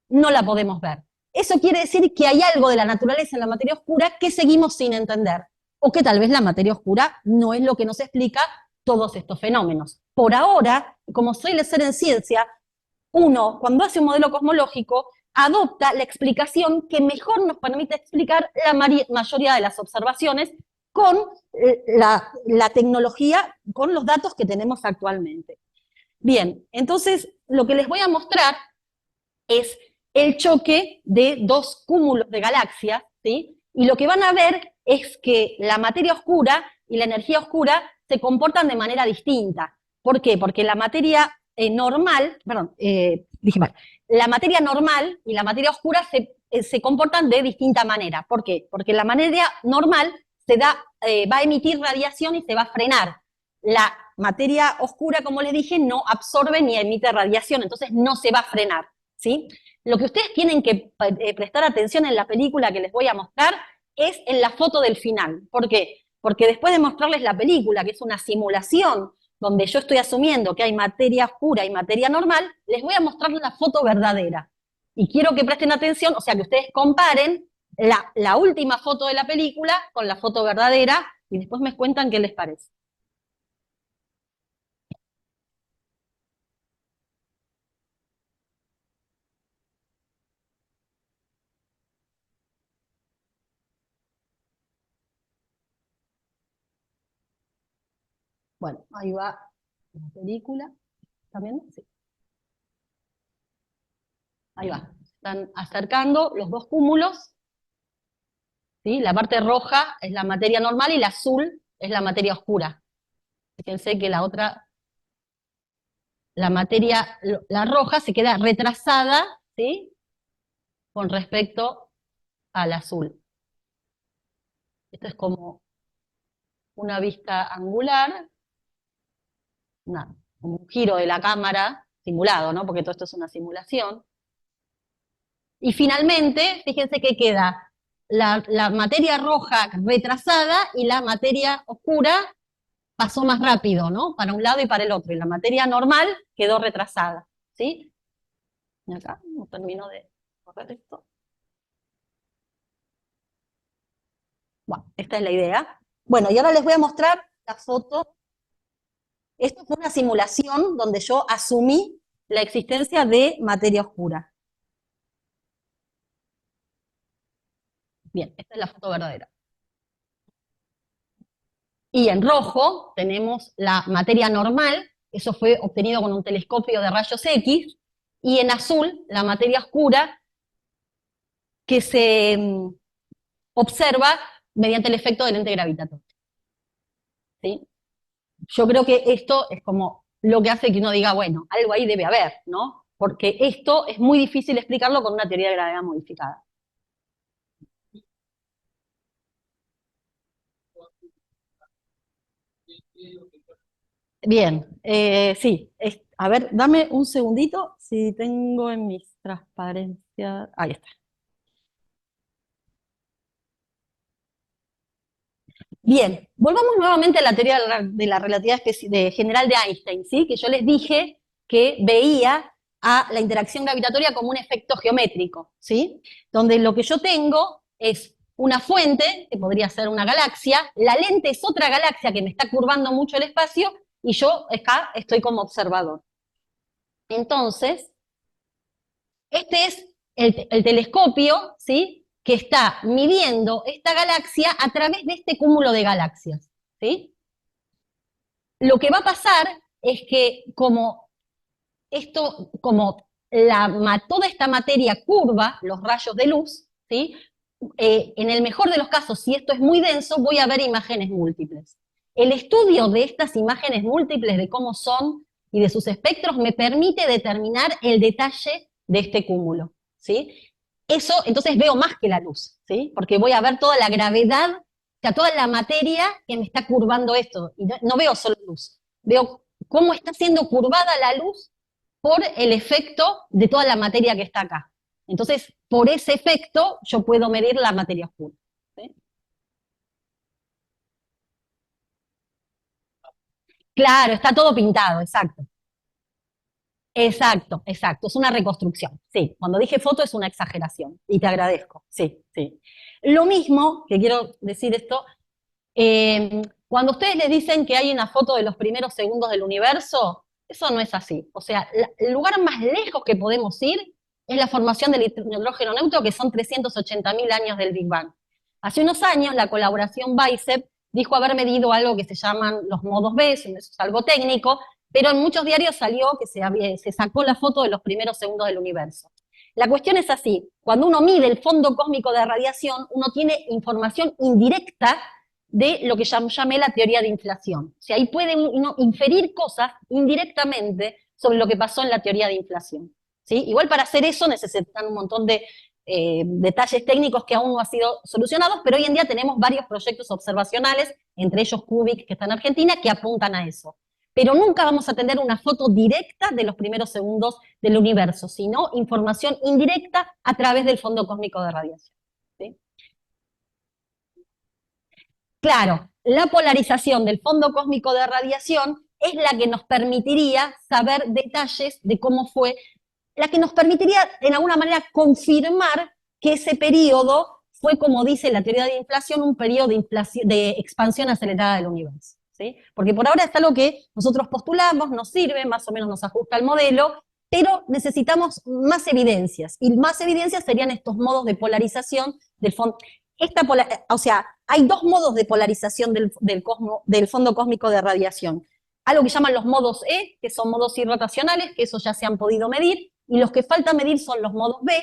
no la podemos ver. Eso quiere decir que hay algo de la naturaleza en la materia oscura que seguimos sin entender, o que tal vez la materia oscura no es lo que nos explica todos estos fenómenos. Por ahora, como suele ser en ciencia, uno, cuando hace un modelo cosmológico, adopta la explicación que mejor nos permite explicar la mayoría de las observaciones con la tecnología, con los datos que tenemos actualmente. Bien, entonces lo que les voy a mostrar es el choque de dos cúmulos de galaxias, ¿sí? Y lo que van a ver es que la materia oscura y la energía oscura se comportan de manera distinta. ¿Por qué? Porque la materia normal, perdón, dije mal, la materia normal y la materia oscura se comportan de distinta manera. ¿Por qué? Porque la materia normal va a emitir radiación y se va a frenar. La materia oscura, como les dije, no absorbe ni emite radiación, entonces no se va a frenar, ¿sí? Lo que ustedes tienen que prestar atención en la película que les voy a mostrar es en la foto del final. ¿Por qué? Porque después de mostrarles la película, que es una simulación, donde yo estoy asumiendo que hay materia oscura y materia normal, les voy a mostrar la foto verdadera. Y quiero que presten atención, o sea, que ustedes comparen la última foto de la película con la foto verdadera, y después me cuentan qué les parece. Bueno, ahí va la película. ¿Está viendo? Sí. Ahí va. Están acercando los dos cúmulos, ¿sí? La parte roja es la materia normal y la azul es la materia oscura. Fíjense que la otra, la materia, la roja se queda retrasada, ¿sí? Con respecto al azul. Esto es como una vista angular, como un giro de la cámara, simulado, ¿no? Porque todo esto es una simulación. Y finalmente, fíjense que queda la materia roja retrasada y la materia oscura pasó más rápido, ¿no? Para un lado y para el otro. Y la materia normal quedó retrasada, ¿sí? Y acá no termino de correr esto. Bueno, esta es la idea. Bueno, y ahora les voy a mostrar la foto. Esto fue una simulación donde yo asumí la existencia de materia oscura. Bien, esta es la foto verdadera. Y en rojo tenemos la materia normal, eso fue obtenido con un telescopio de rayos X, y en azul la materia oscura que se observa mediante el efecto del lente gravitatorio. ¿Sí? Yo creo que esto es como lo que hace que uno diga, bueno, algo ahí debe haber, ¿no? Porque esto es muy difícil explicarlo con una teoría de gravedad modificada. Bien, sí. A ver, dame un segundito, si tengo en mis transparencias. Ahí está. Bien, volvamos nuevamente a la teoría de la relatividad general de Einstein, ¿sí? Que yo les dije que veía a la interacción gravitatoria como un efecto geométrico, ¿sí? Donde lo que yo tengo es una fuente, que podría ser una galaxia, la lente es otra galaxia que me está curvando mucho el espacio, y yo acá estoy como observador. Entonces, este es el telescopio, ¿sí? Que está midiendo esta galaxia a través de este cúmulo de galaxias, ¿sí? Lo que va a pasar es que como toda esta materia curva los rayos de luz, ¿sí? En el mejor de los casos, si esto es muy denso, voy a ver imágenes múltiples. El estudio de estas imágenes múltiples, de cómo son y de sus espectros, me permite determinar el detalle de este cúmulo, ¿sí? Eso, entonces veo más que la luz, ¿sí? Porque voy a ver toda la gravedad, o sea, toda la materia que me está curvando esto. Y no veo solo luz, veo cómo está siendo curvada la luz por el efecto de toda la materia que está acá. Entonces, por ese efecto, yo puedo medir la materia oscura, ¿sí? Claro, está todo pintado, exacto. Exacto, exacto, es una reconstrucción, sí. Cuando dije foto es una exageración, y te agradezco, sí, sí. Lo mismo, que quiero decir esto, cuando ustedes les dicen que hay una foto de los primeros segundos del universo, eso no es así. O sea, el lugar más lejos que podemos ir es la formación del hidrógeno neutro, que son 380.000 años del Big Bang. Hace unos años, la colaboración BICEP dijo haber medido algo que se llaman los modos B, eso es algo técnico, pero en muchos diarios salió que se sacó la foto de los primeros segundos del universo. La cuestión es así, cuando uno mide el fondo cósmico de radiación, uno tiene información indirecta de lo que llamé la teoría de inflación. O sea, ahí puede uno inferir cosas indirectamente sobre lo que pasó en la teoría de inflación, ¿sí? Igual para hacer eso necesitan un montón de detalles técnicos que aún no han sido solucionados, pero hoy en día tenemos varios proyectos observacionales, entre ellos CUBIC, que está en Argentina, que apuntan a eso. Pero nunca vamos a tener una foto directa de los primeros segundos del universo, sino información indirecta a través del fondo cósmico de radiación, ¿sí? Claro, la polarización del fondo cósmico de radiación es la que nos permitiría saber detalles de cómo fue, la que nos permitiría, en alguna manera, confirmar que ese periodo fue, como dice la teoría de inflación, un periodo de expansión acelerada del universo, ¿sí? Porque por ahora es algo que nosotros postulamos, nos sirve, más o menos nos ajusta al modelo, pero necesitamos más evidencias, y más evidencias serían estos modos de polarización del fondo. O sea, hay dos modos de polarización del fondo cósmico de radiación. Algo que llaman los modos E, que son modos irrotacionales, que esos ya se han podido medir, y los que falta medir son los modos B,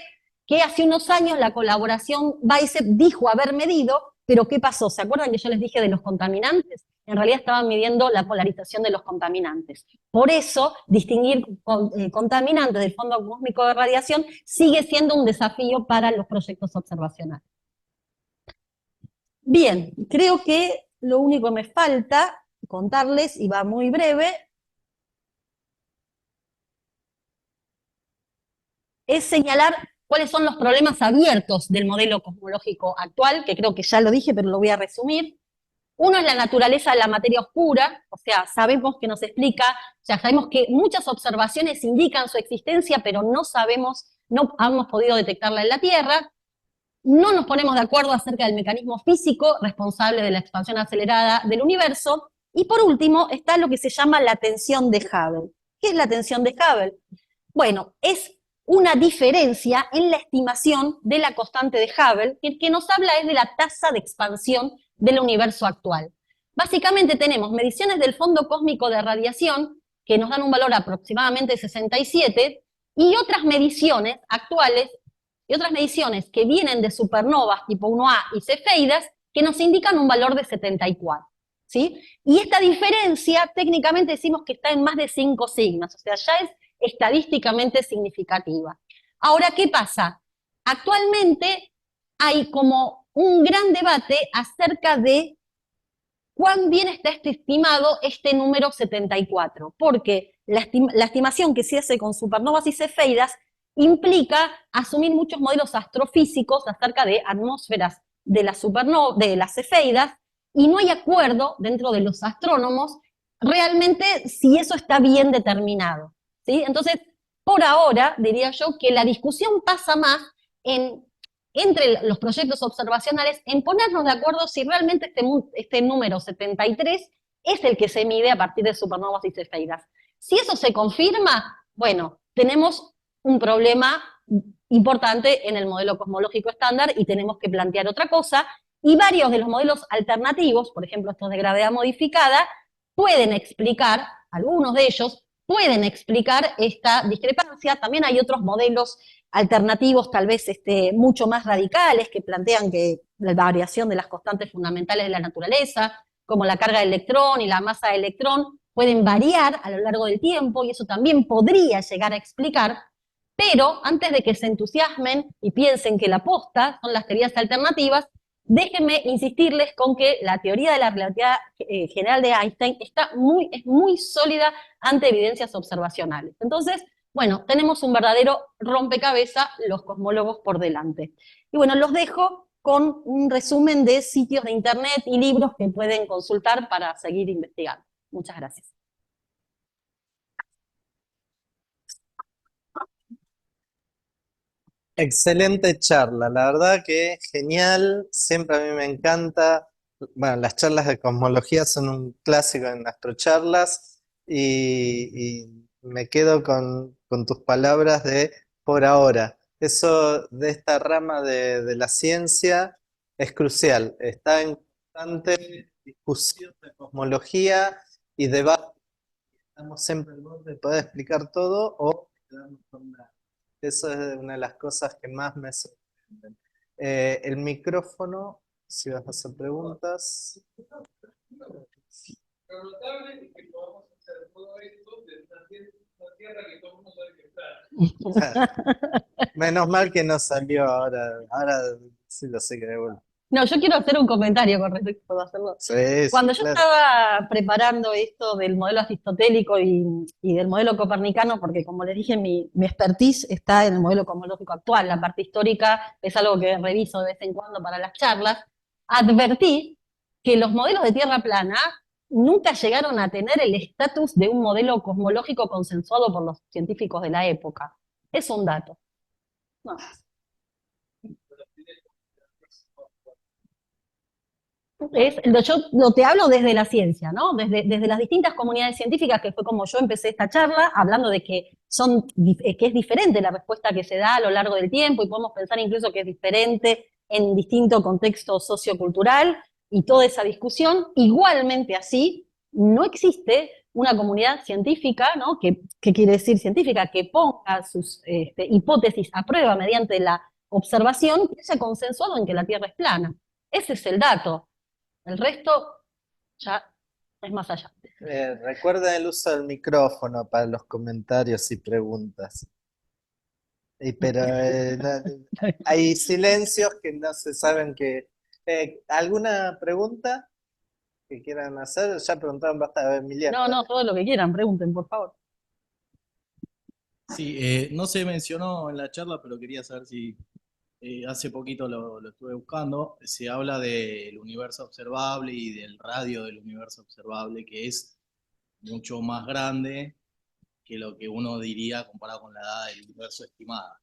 que hace unos años la colaboración BICEP dijo haber medido, pero ¿qué pasó? ¿Se acuerdan que yo les dije de los contaminantes? en realidad estaban midiendo la polarización de los contaminantes. Por eso, distinguir contaminantes del fondo cósmico de radiación sigue siendo un desafío para los proyectos observacionales. Bien, creo que lo único que me falta contarles, y va muy breve, es señalar cuáles son los problemas abiertos del modelo cosmológico actual, que creo que ya lo dije, pero lo voy a resumir. Uno es la naturaleza de la materia oscura, o sea, sabemos que nos explica, ya sabemos que muchas observaciones indican su existencia, pero no sabemos, no hemos podido detectarla en la Tierra. No nos ponemos de acuerdo acerca del mecanismo físico responsable de la expansión acelerada del universo. Y por último, está lo que se llama la tensión de Hubble. ¿Qué es la tensión de Hubble? Bueno, es una diferencia en la estimación de la constante de Hubble, que nos habla es de la tasa de expansión del universo actual. Básicamente tenemos mediciones del fondo cósmico de radiación, que nos dan un valor aproximadamente 67, y otras mediciones actuales, y otras mediciones que vienen de supernovas tipo 1A y cefeidas, que nos indican un valor de 74. ¿Sí? Y esta diferencia, técnicamente decimos que está en más de 5 sigmas, o sea, ya es estadísticamente significativa. Ahora, ¿qué pasa? Actualmente hay como un gran debate acerca de cuán bien está estimado este número 74, porque la estimación que se hace con supernovas y cefeidas implica asumir muchos modelos astrofísicos acerca de atmósferas de las supernovas, de las cefeidas, y no hay acuerdo dentro de los astrónomos realmente si eso está bien determinado, ¿sí? Entonces, por ahora, diría yo que la discusión pasa más entre los proyectos observacionales en ponernos de acuerdo si realmente este número 73 es el que se mide a partir de supernovas y cefeidas. Si eso se confirma, bueno, tenemos un problema importante en el modelo cosmológico estándar y tenemos que plantear otra cosa, y varios de los modelos alternativos, por ejemplo estos de gravedad modificada, pueden explicar, algunos de ellos, pueden explicar esta discrepancia. También hay otros modelos alternativos, tal vez mucho más radicales, que plantean que la variación de las constantes fundamentales de la naturaleza, como la carga de electrón y la masa de electrón, pueden variar a lo largo del tiempo, y eso también podría llegar a explicar. Pero antes de que se entusiasmen y piensen que la posta son las teorías alternativas, déjenme insistirles con que la teoría de la relatividad general de Einstein es muy sólida ante evidencias observacionales. Entonces, bueno, tenemos un verdadero rompecabezas los cosmólogos por delante. Y bueno, los dejo con un resumen de sitios de internet y libros que pueden consultar para seguir investigando. Muchas gracias. Excelente charla, la verdad que genial, siempre a mí me encanta. Bueno, las charlas de cosmología son un clásico en Astrocharlas y me quedo con tus palabras de por ahora. Eso de esta rama de la ciencia es crucial, está en constante discusión de cosmología y debate. Estamos siempre al borde de poder explicar todo o quedarnos con nada. Eso es una de las cosas que más me sorprenden. El micrófono, si vas a hacer preguntas. Lo notable es que podamos hacer todo esto desde una tierra que todo el mundo sabe que está. Menos mal que no salió ahora sí lo sé que de vuelta. No, yo quiero hacer un comentario con respecto, ¿puedo hacerlo? Sí, Cuando sí, yo claro. estaba preparando esto del modelo aristotélico y del modelo copernicano, porque como les dije, mi expertise está en el modelo cosmológico actual, la parte histórica es algo que reviso de vez en cuando para las charlas, advertí que los modelos de Tierra plana nunca llegaron a tener el estatus de un modelo cosmológico consensuado por los científicos de la época. Es un dato. No. Yo te hablo desde la ciencia, ¿no? Desde las distintas comunidades científicas, que fue como yo empecé esta charla, hablando de que es diferente la respuesta que se da a lo largo del tiempo, y podemos pensar incluso que es diferente en distinto contexto sociocultural, y toda esa discusión. Igualmente así, no existe una comunidad científica, ¿no? ¿Qué quiere decir científica? Que ponga sus hipótesis a prueba mediante la observación, que haya consensuado en que la Tierra es plana. Ese es el dato. El resto ya es más allá. Recuerden el uso del micrófono para los comentarios y preguntas. Pero hay silencios que no se saben que... ¿alguna pregunta que quieran hacer? Ya preguntaron bastante, Emiliano. No, todo lo que quieran, pregunten, por favor. Sí, no se mencionó en la charla, pero quería saber si hace poquito lo estuve buscando. Se habla del universo observable y del radio del universo observable, que es mucho más grande que lo que uno diría comparado con la edad del universo estimada.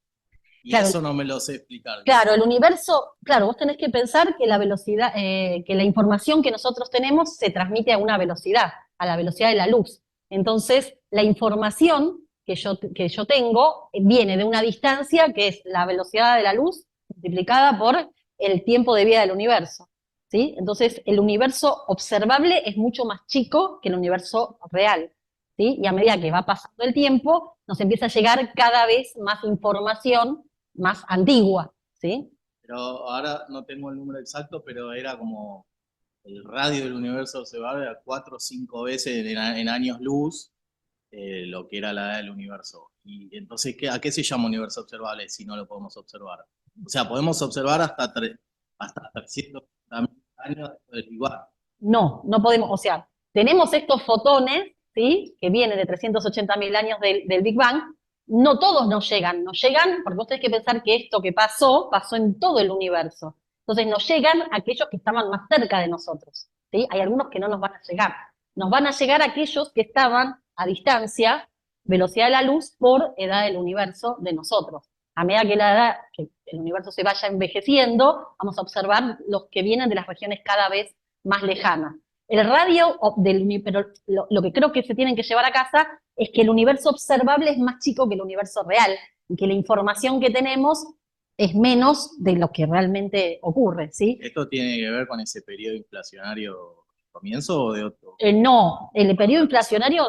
Y Claro. eso no me lo sé explicar. Claro, el universo, claro, vos tenés que pensar que la velocidad, que la información que nosotros tenemos se transmite a una velocidad, a la velocidad de la luz. Entonces, la información que yo tengo viene de una distancia que es la velocidad de la luz multiplicada por el tiempo de vida del universo, ¿sí? Entonces, el universo observable es mucho más chico que el universo real, ¿sí? Y a medida que va pasando el tiempo, nos empieza a llegar cada vez más información más antigua, ¿sí? Pero ahora no tengo el número exacto, pero era como el radio del universo observable a 4 o 5 veces en años luz lo que era la edad del universo. Y entonces, ¿a qué se llama universo observable si no lo podemos observar? O sea, podemos observar hasta 300 años después del Big Bang. No podemos, o sea, tenemos estos fotones, ¿sí? Que vienen de 380.000 años del Big Bang. No todos nos llegan porque vos tenés que pensar que esto que pasó en todo el universo. Entonces nos llegan aquellos que estaban más cerca de nosotros, ¿sí? Hay algunos que no nos van a llegar. Nos van a llegar aquellos que estaban a distancia, velocidad de la luz, por edad del universo de nosotros. A medida que el universo se vaya envejeciendo, vamos a observar los que vienen de las regiones cada vez más lejana. El radio pero lo que creo que se tienen que llevar a casa es que el universo observable es más chico que el universo real y que la información que tenemos es menos de lo que realmente ocurre, ¿sí? ¿Esto tiene que ver con ese periodo inflacionario comienzo o de otro? No, el periodo inflacionario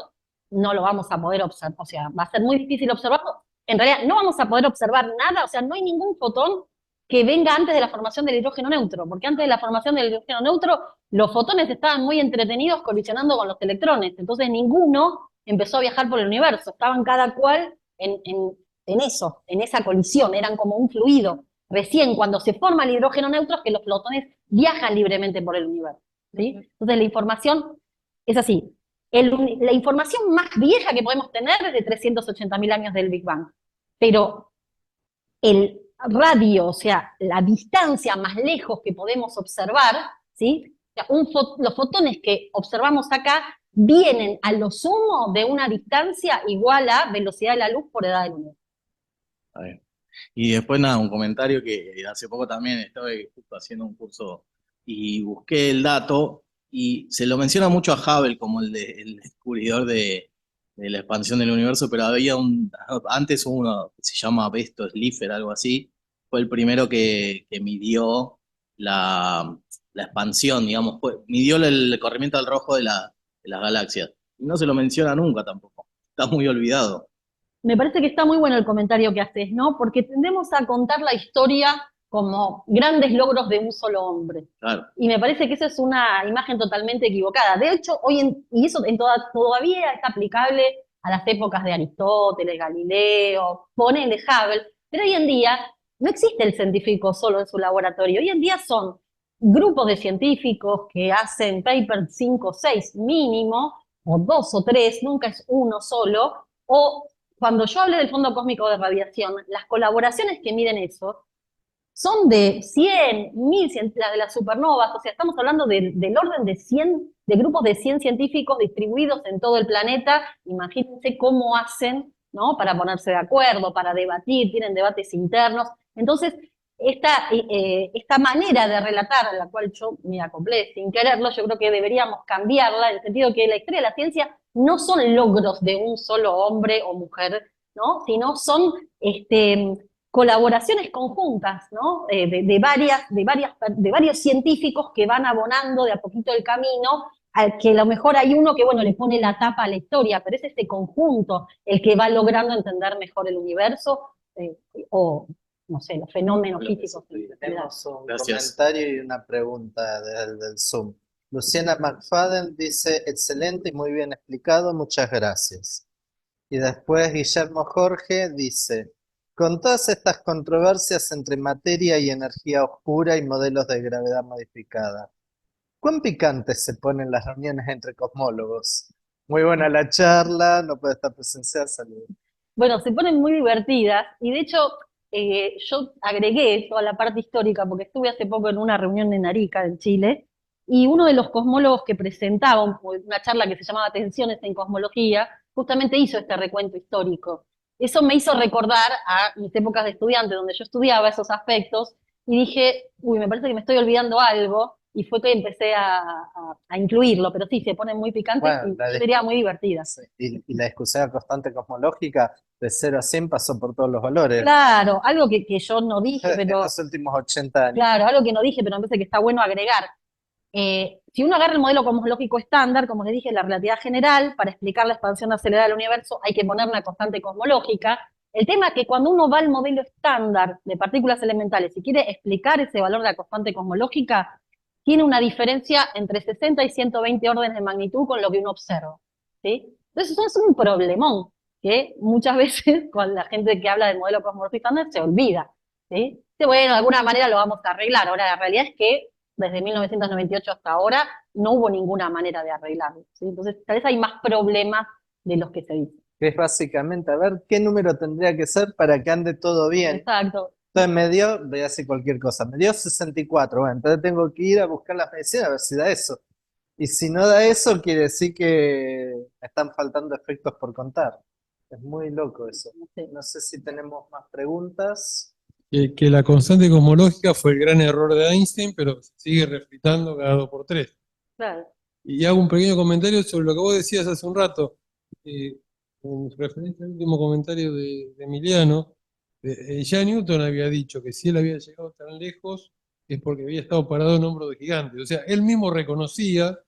no lo vamos a poder observar, o sea, va a ser muy difícil observarlo. En realidad no vamos a poder observar nada, o sea, no hay ningún fotón que venga antes de la formación del hidrógeno neutro, porque antes de la formación del hidrógeno neutro los fotones estaban muy entretenidos colisionando con los electrones, entonces ninguno empezó a viajar por el universo, estaban cada cual en eso, en esa colisión, eran como un fluido. Recién cuando se forma el hidrógeno neutro es que los fotones viajan libremente por el universo, ¿sí? Entonces la información es así. La información más vieja que podemos tener es de 380.000 años del Big Bang, pero el radio, o sea, la distancia más lejos que podemos observar, ¿sí? O sea, los fotones que observamos acá vienen a lo sumo de una distancia igual a velocidad de la luz por edad del universo. A ver. Y después nada, un comentario que hace poco también estaba justo haciendo un curso y busqué el dato y se lo menciona mucho a Hubble como el descubridor de la expansión del universo, pero había antes uno que se llama Besto Slipher, algo así, fue el primero que midió la expansión, digamos, midió el corrimiento al rojo de las galaxias. Y no se lo menciona nunca tampoco, está muy olvidado. Me parece que está muy bueno el comentario que haces, ¿no? Porque tendemos a contar la historia como grandes logros de un solo hombre. Claro. Y me parece que esa es una imagen totalmente equivocada. De hecho, y eso todavía es aplicable a las épocas de Aristóteles, Galileo, ponele Hubble, pero hoy en día no existe el científico solo en su laboratorio. Hoy en día son grupos de científicos que hacen papers 5 o 6 mínimo, o 2 o 3, nunca es uno solo, o cuando yo hablé del Fondo Cósmico de Radiación, las colaboraciones que miden eso son de 100, 1000, la de las supernovas, o sea, estamos hablando del orden de 100, de grupos de 100 científicos distribuidos en todo el planeta. Imagínense cómo hacen, ¿no? Para ponerse de acuerdo, para debatir, tienen debates internos. Entonces, esta manera de relatar, a la cual yo me acoplé sin quererlo, yo creo que deberíamos cambiarla, en el sentido que la historia de la ciencia no son logros de un solo hombre o mujer, ¿no? Sino son colaboraciones conjuntas, ¿no? De varios científicos que van abonando de a poquito el camino, al que a lo mejor hay uno que, bueno, le pone la tapa a la historia, pero es este conjunto el que va logrando entender mejor el universo, o, no sé, los fenómenos físicos. Tenemos un Gracias. comentario y una pregunta del Zoom. Luciana McFadden dice, excelente y muy bien explicado, muchas gracias. Y después Guillermo Jorge dice, con todas estas controversias entre materia y energía oscura y modelos de gravedad modificada, ¿cuán picantes se ponen las reuniones entre cosmólogos? Muy buena la charla, no puede estar presencial, saludos. Bueno, se ponen muy divertidas y de hecho yo agregué toda la parte histórica porque estuve hace poco en una reunión en Arica, en Chile, y uno de los cosmólogos que presentaba una charla que se llamaba Tensiones en Cosmología, justamente hizo este recuento histórico. Eso me hizo recordar a mis épocas de estudiante, donde yo estudiaba esos aspectos, y dije, uy, me parece que me estoy olvidando algo, y fue que empecé a incluirlo, pero sí, se ponen muy picantes Bueno, y yo diría muy divertidas. y la discusión constante cosmológica de 0 a 100 pasó por todos los valores Claro, algo que yo no dije, en pero los últimos 80 años. claro, algo que no dije, pero me parece que está bueno agregar. Si uno agarra el modelo cosmológico estándar, como les dije, la relatividad general, para explicar la expansión acelerada del universo hay que poner una constante cosmológica. El tema es que cuando uno va al modelo estándar de partículas elementales y quiere explicar ese valor de la constante cosmológica, tiene una diferencia entre 60 y 120 órdenes de magnitud con lo que uno observa, ¿sí? Entonces eso es un problemón que muchas veces con la gente que habla del modelo cosmológico estándar se olvida, ¿sí? Que bueno, de alguna manera lo vamos a arreglar. Ahora, la realidad es que desde 1998 hasta ahora no hubo ninguna manera de arreglarlo, ¿sí? Entonces, tal vez hay más problemas de los que se dicen. Que es básicamente a ver qué número tendría que ser para que ande todo bien. Exacto. Entonces me dio, voy a decir cualquier cosa, me dio 64, bueno, entonces tengo que ir a buscar las medicinas a ver si da eso. Y si no da eso, quiere decir que me están faltando efectos por contar. Es muy loco eso. Sí, No sé si tenemos más preguntas. Que la constante cosmológica fue el gran error de Einstein, pero se sigue refritando cada 2 por 3. claro. Y hago un pequeño comentario sobre lo que vos decías hace un rato, en referencia al último comentario de Emiliano. Ya Newton había dicho que si él había llegado tan lejos es porque había estado parado en hombros de gigantes. O sea, él mismo reconocía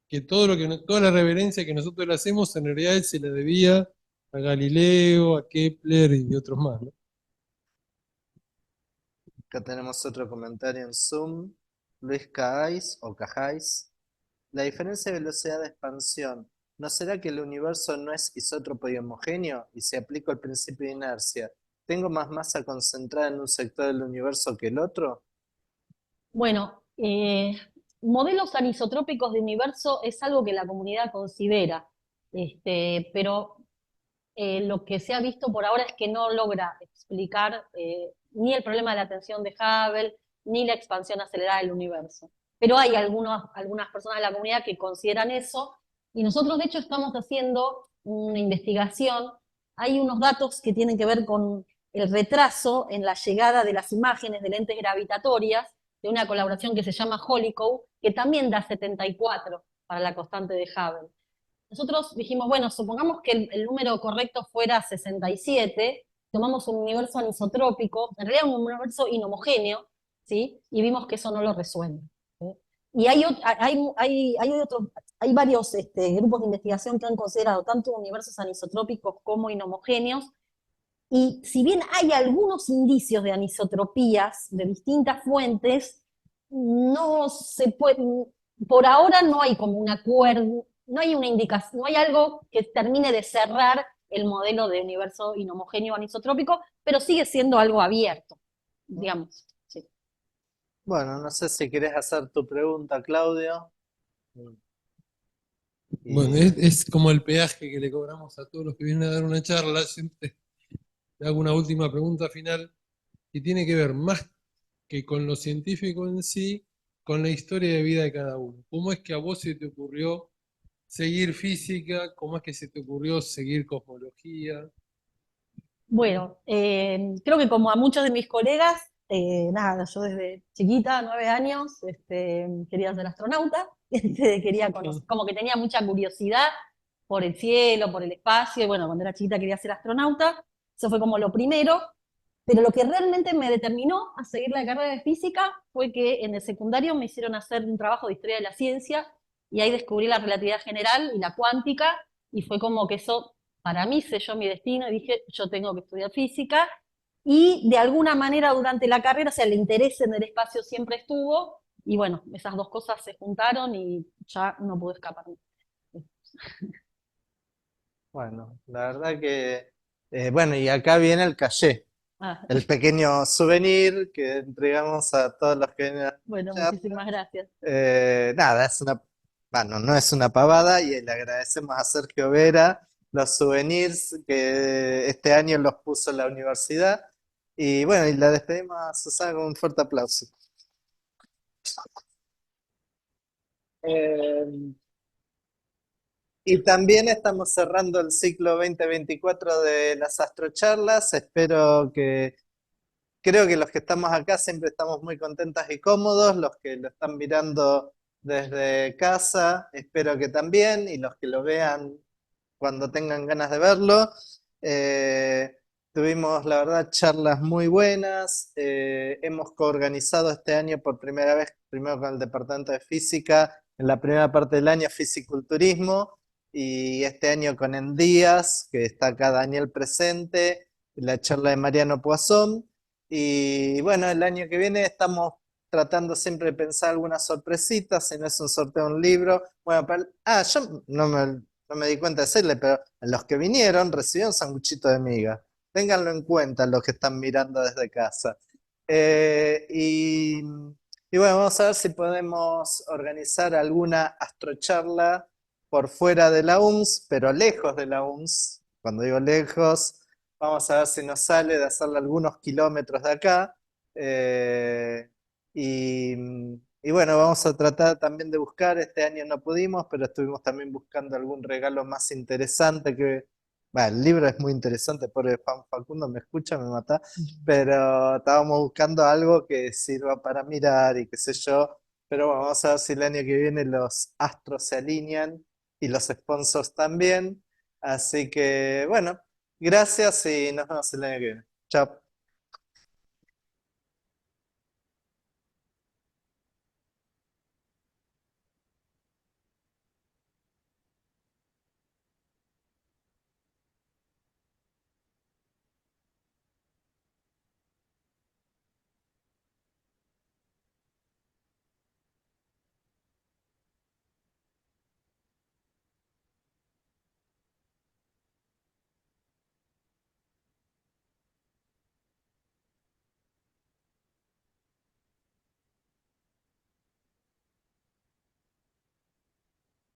que toda la reverencia que nosotros le hacemos en realidad él se la debía a Galileo, a Kepler y otros más, ¿no? Acá tenemos otro comentario en Zoom. Luis Cajáis o Cajáis. La diferencia de velocidad de expansión, ¿no será que el universo no es isótropo y homogéneo? Y si aplico el principio de inercia, ¿tengo más masa concentrada en un sector del universo que el otro? Bueno, modelos anisotrópicos de universo es algo que la comunidad considera, pero lo que se ha visto por ahora es que no logra explicar ni el problema de la tensión de Hubble, ni la expansión acelerada del universo. Pero hay algunas personas de la comunidad que consideran eso, y nosotros de hecho estamos haciendo una investigación. Hay unos datos que tienen que ver con el retraso en la llegada de las imágenes de lentes gravitatorias, de una colaboración que se llama Holocaust, que también da 74 para la constante de Hubble. Nosotros dijimos, bueno, supongamos que el número correcto fuera 67, tomamos un universo anisotrópico, en realidad un universo inhomogéneo, ¿sí? Y vimos que eso no lo resuelve, ¿sí? Y hay varios grupos de investigación que han considerado tanto universos anisotrópicos como inhomogéneos, y si bien hay algunos indicios de anisotropías de distintas fuentes, no se puede, por ahora no hay como un acuerdo, no hay una indicación, no hay algo que termine de cerrar el modelo de universo inhomogéneo anisotrópico, pero sigue siendo algo abierto, digamos. Sí. Bueno, no sé si querés hacer tu pregunta, Claudio. Bueno, Y es como el peaje que le cobramos a todos los que vienen a dar una charla. Siempre le hago una última pregunta final que tiene que ver más que con lo científico en sí, con la historia de vida de cada uno. ¿Cómo es que a vos se te ocurrió seguir física? ¿Cómo es que se te ocurrió seguir cosmología? Bueno, creo que como a muchos de mis colegas, nada, yo desde chiquita, 9 años, quería ser astronauta, quería conocer, como que tenía mucha curiosidad por el cielo, por el espacio, y bueno, cuando era chiquita quería ser astronauta, eso fue como lo primero, pero lo que realmente me determinó a seguir la carrera de física fue que en el secundario me hicieron hacer un trabajo de historia de la ciencia, y ahí descubrí la relatividad general y la cuántica, y fue como que eso para mí selló mi destino y dije, yo tengo que estudiar física. Y de alguna manera durante la carrera, o sea, el interés en el espacio siempre estuvo, Y bueno, esas dos cosas se juntaron y ya no pude escapar. Bueno, la verdad que, bueno, y acá viene el cayé, Ah, el pequeño souvenir que entregamos a todos los que vienen a la bueno, charla. muchísimas gracias. Nada, bueno, no es una pavada y le agradecemos a Sergio Vera los souvenirs que este año los puso en la universidad. Y bueno, y la despedimos a Susana con un fuerte aplauso. Eh, y también estamos cerrando el ciclo 2024 de las astrocharlas. Creo que los que estamos acá siempre estamos muy contentos y cómodos, los que lo están mirando desde casa, espero que también, y los que lo vean cuando tengan ganas de verlo. Eh, Tuvimos, la verdad, charlas muy buenas. Hemos coorganizado este año por primera vez, primero con el Departamento de Física, en la primera parte del año, Fisiculturismo, y este año con Endías, que está acá Daniel presente, la charla de Mariano Poisson. Y bueno, el año que viene estamos tratando siempre de pensar algunas sorpresitas, si no es un sorteo de un libro. Bueno, yo no me di cuenta de decirle, pero los que vinieron recibieron sanguchito de miga. Ténganlo en cuenta los que están mirando desde casa. Eh, y, y bueno, vamos a ver si podemos organizar alguna astrocharla por fuera de la UMS, pero lejos de la UMS. Cuando digo lejos, vamos a ver si nos sale de hacerla algunos kilómetros de acá. Eh, y, y bueno, vamos a tratar también de buscar, este año no pudimos, pero estuvimos también buscando algún regalo más interesante que, bueno, el libro es muy interesante, pobre Juan Facundo me escucha, me mata, pero estábamos buscando algo que sirva para mirar y qué sé yo, pero bueno, vamos a ver si el año que viene los astros se alinean y los sponsors también, así que bueno, gracias y nos vemos el año que viene. Chao.